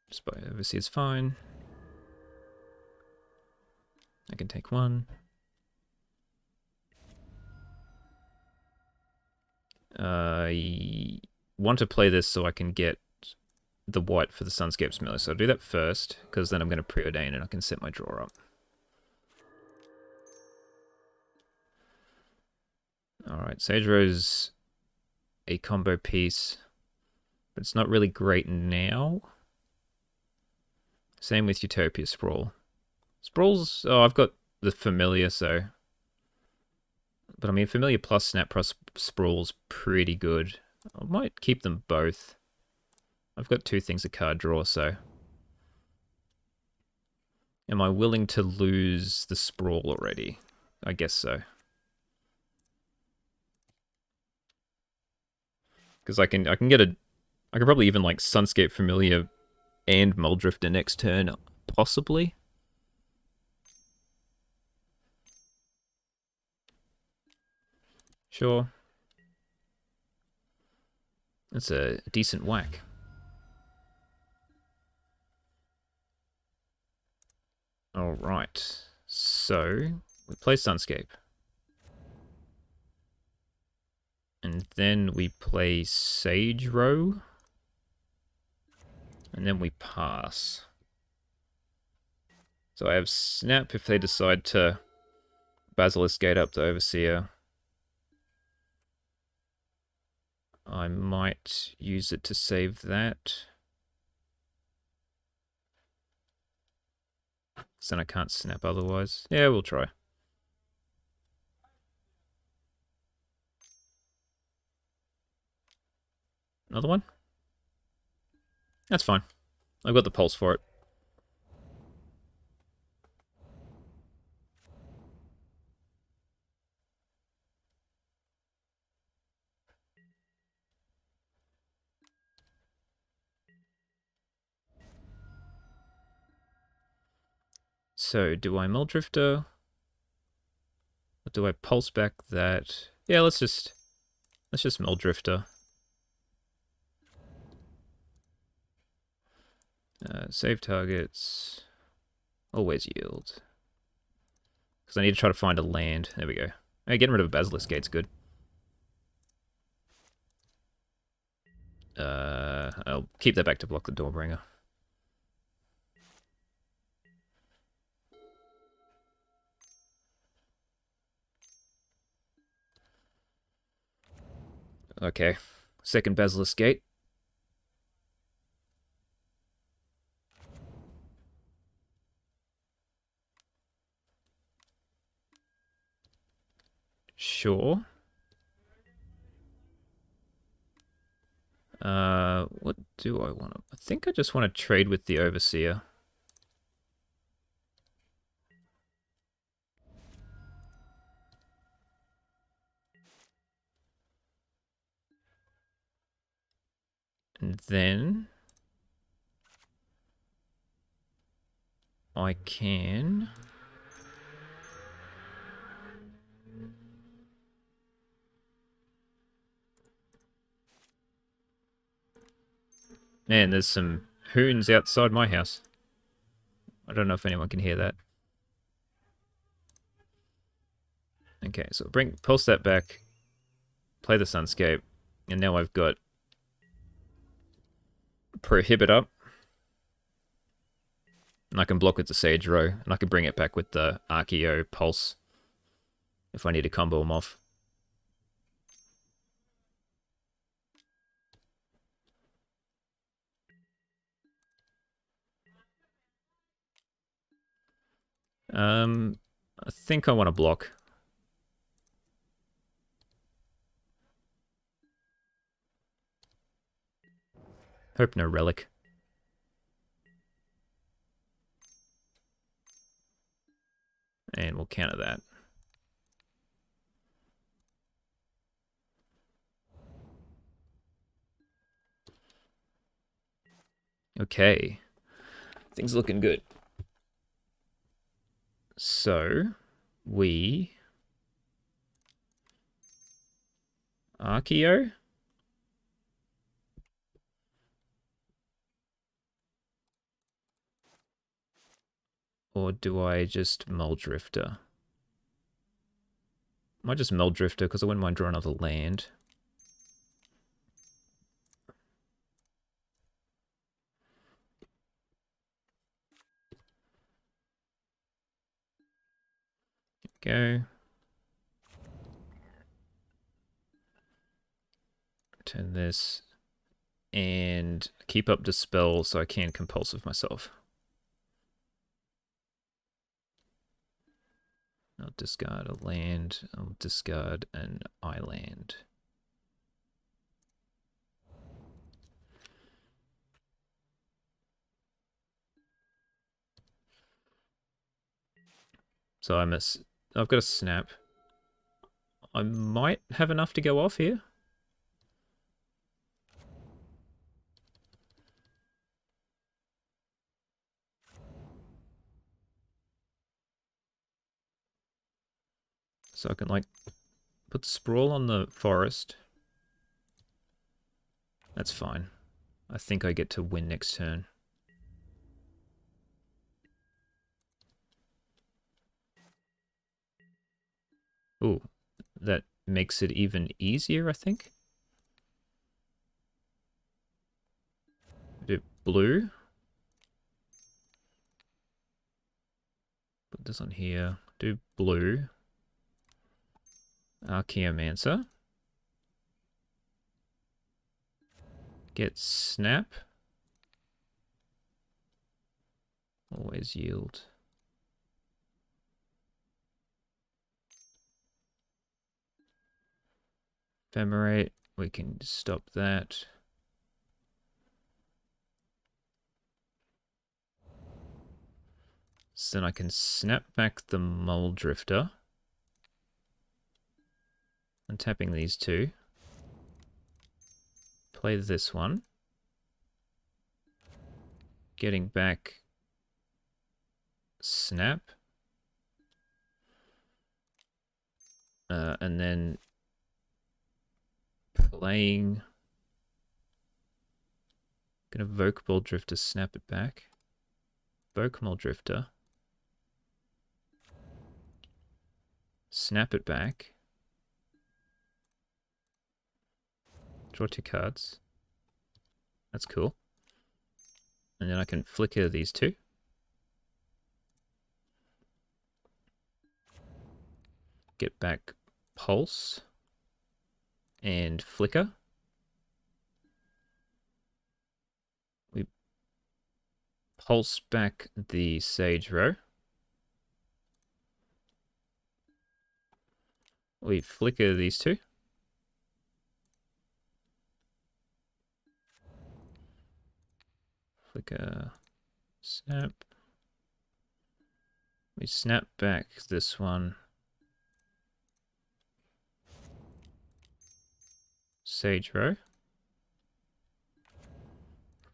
Spy Overseer is fine. I can take one. I want to play this so I can get the white for the Sunscape Smeller. So I'll do that first, because then I'm going to Preordain and I can set my draw up. Alright, Sage Row's a combo piece, but it's not really great now. Same with Utopia Sprawl. Sprawls, oh, I've got the Familiar, so... But I mean, Familiar plus Snap plus Sprawl's pretty good. I might keep them both. I've got two things a card draw, so... Am I willing to lose the Sprawl already? I guess so. Because I can get a... I can probably even, like, Sunscape Familiar and Muldrifter next turn, possibly. Sure. That's a decent whack. Alright. So, we play Sunscape. And then we play Sage Row. And then we pass. So I have Snap if they decide to Basilisk Gate up the Overseer. I might use it to save that. So then I can't Snap otherwise. Yeah, we'll try. Another one? That's fine. I've got the pulse for it. So, do I Muldrifter? Or do I pulse back that? Yeah, let's just Muldrifter. Save targets. Always yield. Because I need to try to find a land. There we go. Hey, getting rid of a Basilisk Gate's good. I'll keep that back to block the Doorbringer. Okay. Second Basilisk Gate. Sure. What do I want to... I think I just want to trade with the Overseer. And then... I can... Man, there's some hoons outside my house. I don't know if anyone can hear that. Okay, so pulse that back, play the Sunscape, and now I've got Prohibit up. And I can block with the Sage Row, and I can bring it back with the Archeo Pulse if I need to combo them off. I think I want to block. Hope no Relic. And we'll counter that. Okay. Things looking good. So, we... Archeo? Or do I just Muldrifter? I might just Muldrifter because I wouldn't mind drawing another land. Go. Turn this. And keep up Dispel so I can Compulsive myself. I'll discard a land. I'll discard an island. So I've got a snap. I might have enough to go off here. So I can like put Sprawl on the forest. That's fine. I think I get to win next turn. Ooh, that makes it even easier, I think. Do blue. Put this on here. Do blue. Archaeomancer. Get snap. Always yield. Ephemerate. We can stop that. So then I can snap back the Mole Drifter. Untapping these two. Play this one. Getting back Snap. And then playing... Gonna Voke Mole Drifter, snap it back. Voke Mole Drifter. Snap it back. Draw 2 cards. That's cool. And then I can flicker these two. Get back Pulse. And flicker. We pulse back the Sage Row. We flicker these two. Flicker, snap. We snap back this one. Sage Row.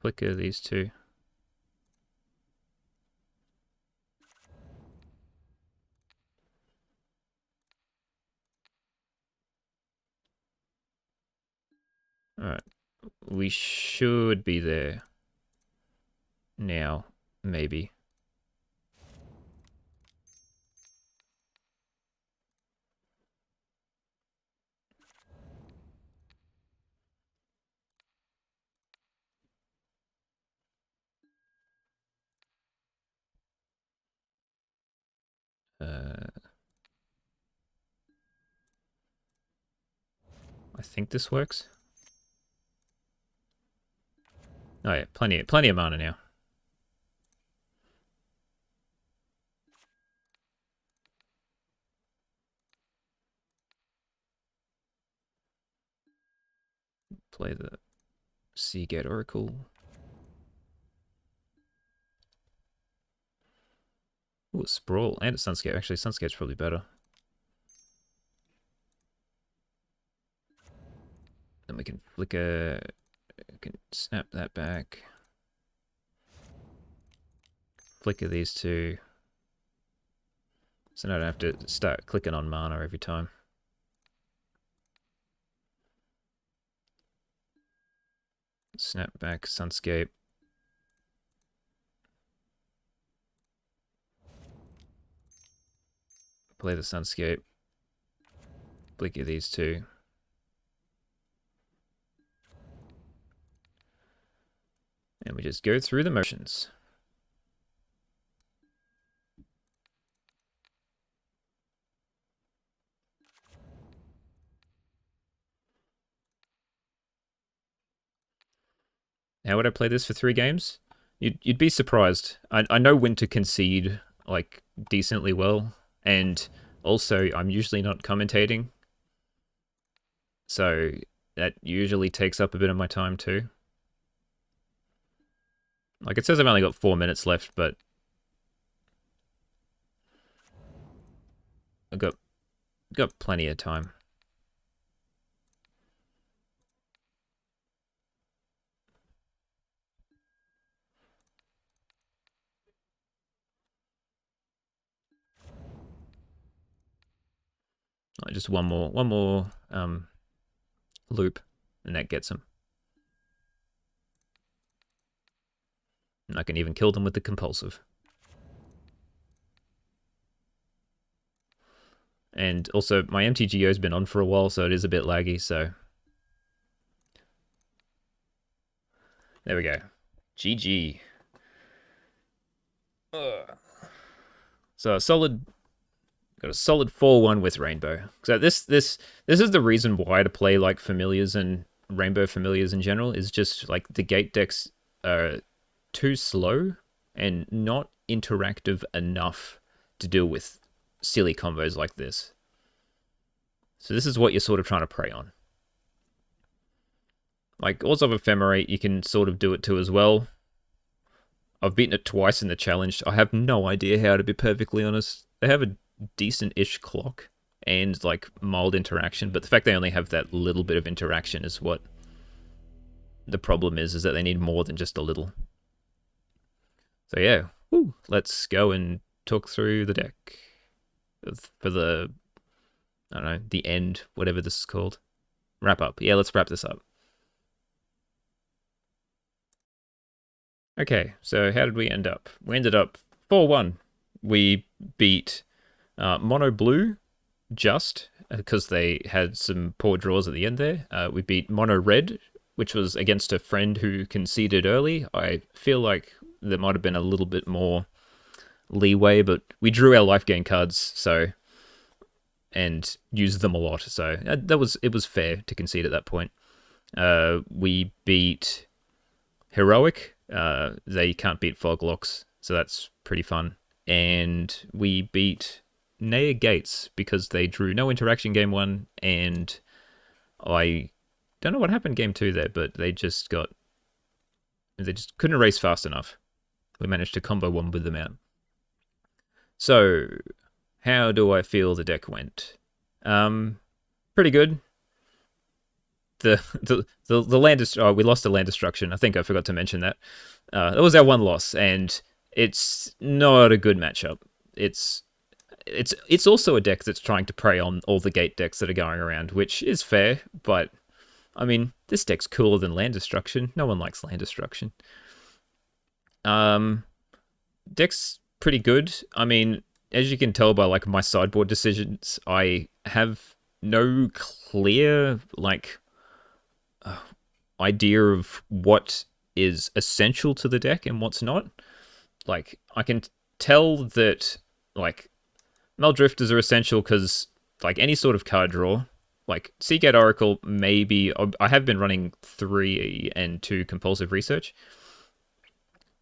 Flicker these two. Alright. We should be there. Now, maybe. I think this works. Oh yeah, plenty of mana now. Play the Seagate Oracle. Ooh, a Sprawl and a Sunscape. Actually, Sunscape's probably better. Then we can flicker. We can snap that back. Flicker these two. So now I don't have to start clicking on mana every time. Snap back Sunscape. Play the Sunscape. Flicker these two. And we just go through the motions. How would I play this for 3 games? You'd be surprised. I know when to concede like decently well, and also I'm usually not commentating, so that usually takes up a bit of my time too. Like it says I've only got 4 minutes left, but I've got plenty of time. Just one more loop, and that gets him. And I can even kill them with the compulsive. And also, my MTGO's been on for a while, so it is a bit laggy, so... There we go. GG. So a solid... Got a solid 4-1 with Rainbow. So this is the reason why to play like Familiars and Rainbow Familiars in general, is just like the gate decks are too slow and not interactive enough to deal with silly combos like this. So this is what you're sort of trying to prey on. Like, also of Ephemerate, you can sort of do it too as well. I've beaten it twice in the challenge. I have no idea how, to be perfectly honest. They have a decent-ish clock and like mild interaction, but the fact they only have that little bit of interaction is what the problem is that they need more than just a little. So yeah, let's go and talk through the deck for the, I don't know, the end, whatever this is called. Wrap up. Yeah, let's wrap this up. Okay, so how did we end up? We ended up 4-1. We beat Mono Blue just because they had some poor draws at the end there. We beat Mono Red, which was against a friend who conceded early. I feel like there might have been a little bit more leeway, but we drew our life gain cards, so, and used them a lot, so it was fair to concede at that point. We beat Heroic. They can't beat Foglocks, so that's pretty fun. And we beat Naya Gates because they drew no interaction game 1, and I don't know what happened game 2 there, but they just couldn't race fast enough. We managed to combo one with them out. So, how do I feel the deck went? Pretty good. The land we lost the land destruction. I think I forgot to mention that. That was our one loss, and it's not a good matchup. It's also a deck that's trying to prey on all the gate decks that are going around, which is fair, but I mean, this deck's cooler than land destruction. No one likes land destruction. Deck's pretty good. I mean, as you can tell by like my sideboard decisions, I have no clear like idea of what is essential to the deck and what's not. Like, I can tell that like Meldrifters are essential because like any sort of card draw, like Seagate Oracle, maybe I have been running 3 and 2 compulsive research,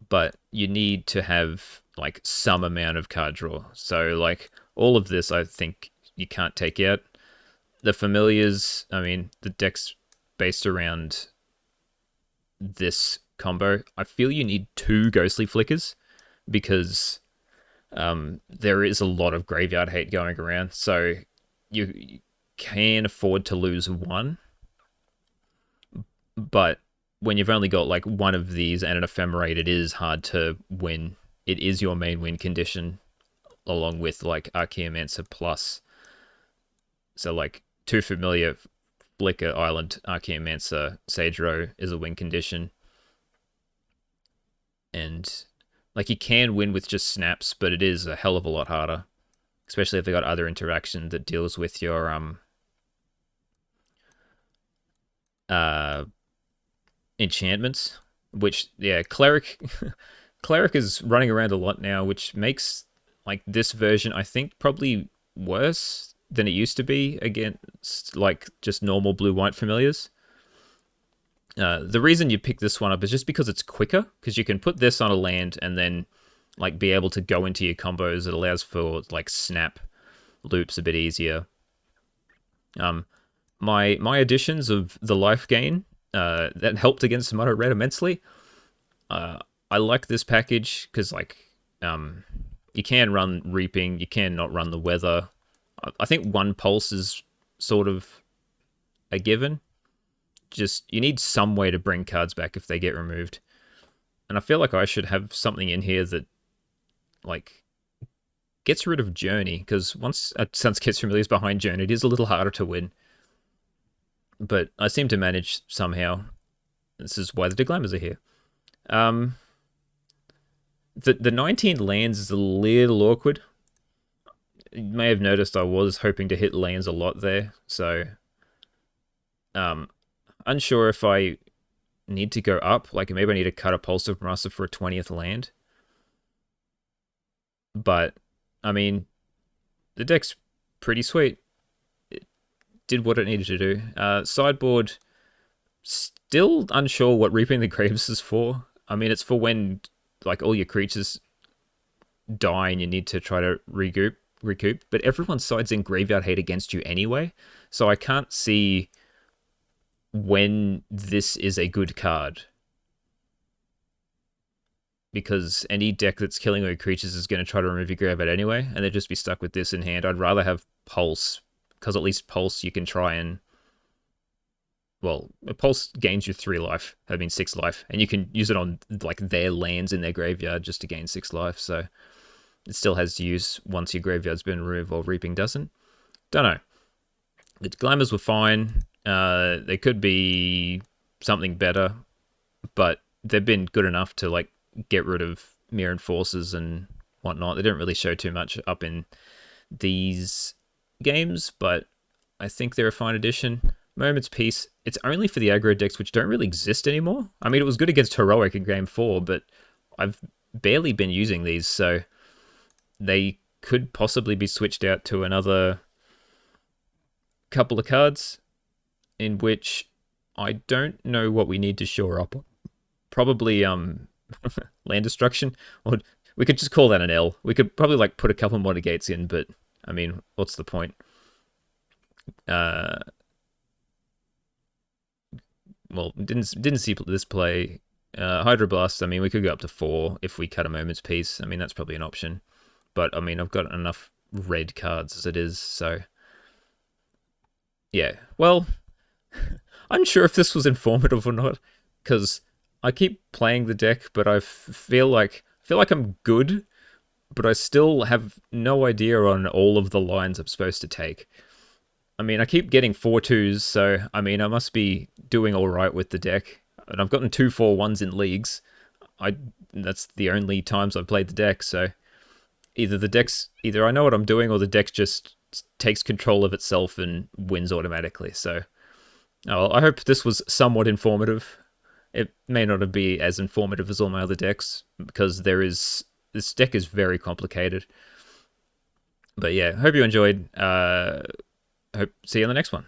but you need to have like some amount of card draw. So like all of this, I think you can't take out. The familiars, I mean, the deck's based around this combo. I feel you need 2 Ghostly Flickers because there is a lot of graveyard hate going around. So you can afford to lose 1, but when you've only got like 1 of these and an Ephemerate, it is hard to win. It is your main win condition, along with like Archaeomancer plus. So like 2 familiar, Flicker, Island, Archaeomancer, Sage Row is a win condition. And like you can win with just snaps, but it is a hell of a lot harder. Especially if they got other interaction that deals with your enchantments. Which, yeah, Cleric Cleric is running around a lot now, which makes like this version, I think, probably worse than it used to be against like just normal blue-white familiars. The reason you pick this one up is just because it's quicker, because you can put this on a land and then like be able to go into your combos. It allows for like snap loops a bit easier. My additions of the life gain that helped against Mono Red immensely. I like this package because like you can run Reaping, you can not run the Weather. I think 1 Pulse is sort of a given. Just you need some way to bring cards back if they get removed, and I feel like I should have something in here that like gets rid of Journey, because once a Sun's Kiss Familiar is behind Journey, it is a little harder to win. But I seem to manage somehow. This is why the Deglammers are here. The 19 lands is a little awkward. You may have noticed I was hoping to hit lands a lot there, so unsure if I need to go up. Like maybe I need to cut a Pulsive Master for a 20th land. But I mean, the deck's pretty sweet. It did what it needed to do. Sideboard, still unsure what Reaping the Graves is for. I mean, it's for when like all your creatures die and you need to try to recoup. But everyone sides in Graveyard Hate against you anyway, so I can't see when this is a good card. because any deck that's killing all creatures is going to try to remove your graveyard anyway, and they'd just be stuck with this in hand. I'd rather have Pulse, because at least Pulse you can try and... Well, a Pulse gains you 3 life, I mean 6 life, and you can use it on like their lands in their graveyard just to gain 6 life, so it still has use once your graveyard's been removed, while Reaping doesn't. Don't know. The Glamours were fine. They could be something better, but they've been good enough to like get rid of Mirror Enforcers and whatnot. They didn't really show too much up in these games, but I think they're a fine addition. Moment's Peace, it's only for the aggro decks which don't really exist anymore. I mean, it was good against Heroic in Game 4, but I've barely been using these, so they could possibly be switched out to another couple of cards in which I don't know what we need to shore up. Probably land destruction, or we could just call that an L. We could probably like put a couple more negates in, but I mean, what's the point? Well, didn't see this play. Hydroblast, I mean, we could go up to 4 if we cut a Moment's Peace. I mean, that's probably an option. But, I mean, I've got enough red cards as it is, so... Yeah, well, unsure if this was informative or not, because I keep playing the deck, but I feel like I'm good, but I still have no idea on all of the lines I'm supposed to take. I mean, I keep getting 4/2s, so, I mean, I must be doing alright with the deck. And I've gotten 2 4/1s in leagues. That's the only times I've played the deck, so... Either I know what I'm doing, or the deck just takes control of itself and wins automatically, so... I hope this was somewhat informative. It may not be as informative as all my other decks, because this deck is very complicated. But yeah, hope you enjoyed. Hope see you on the next one.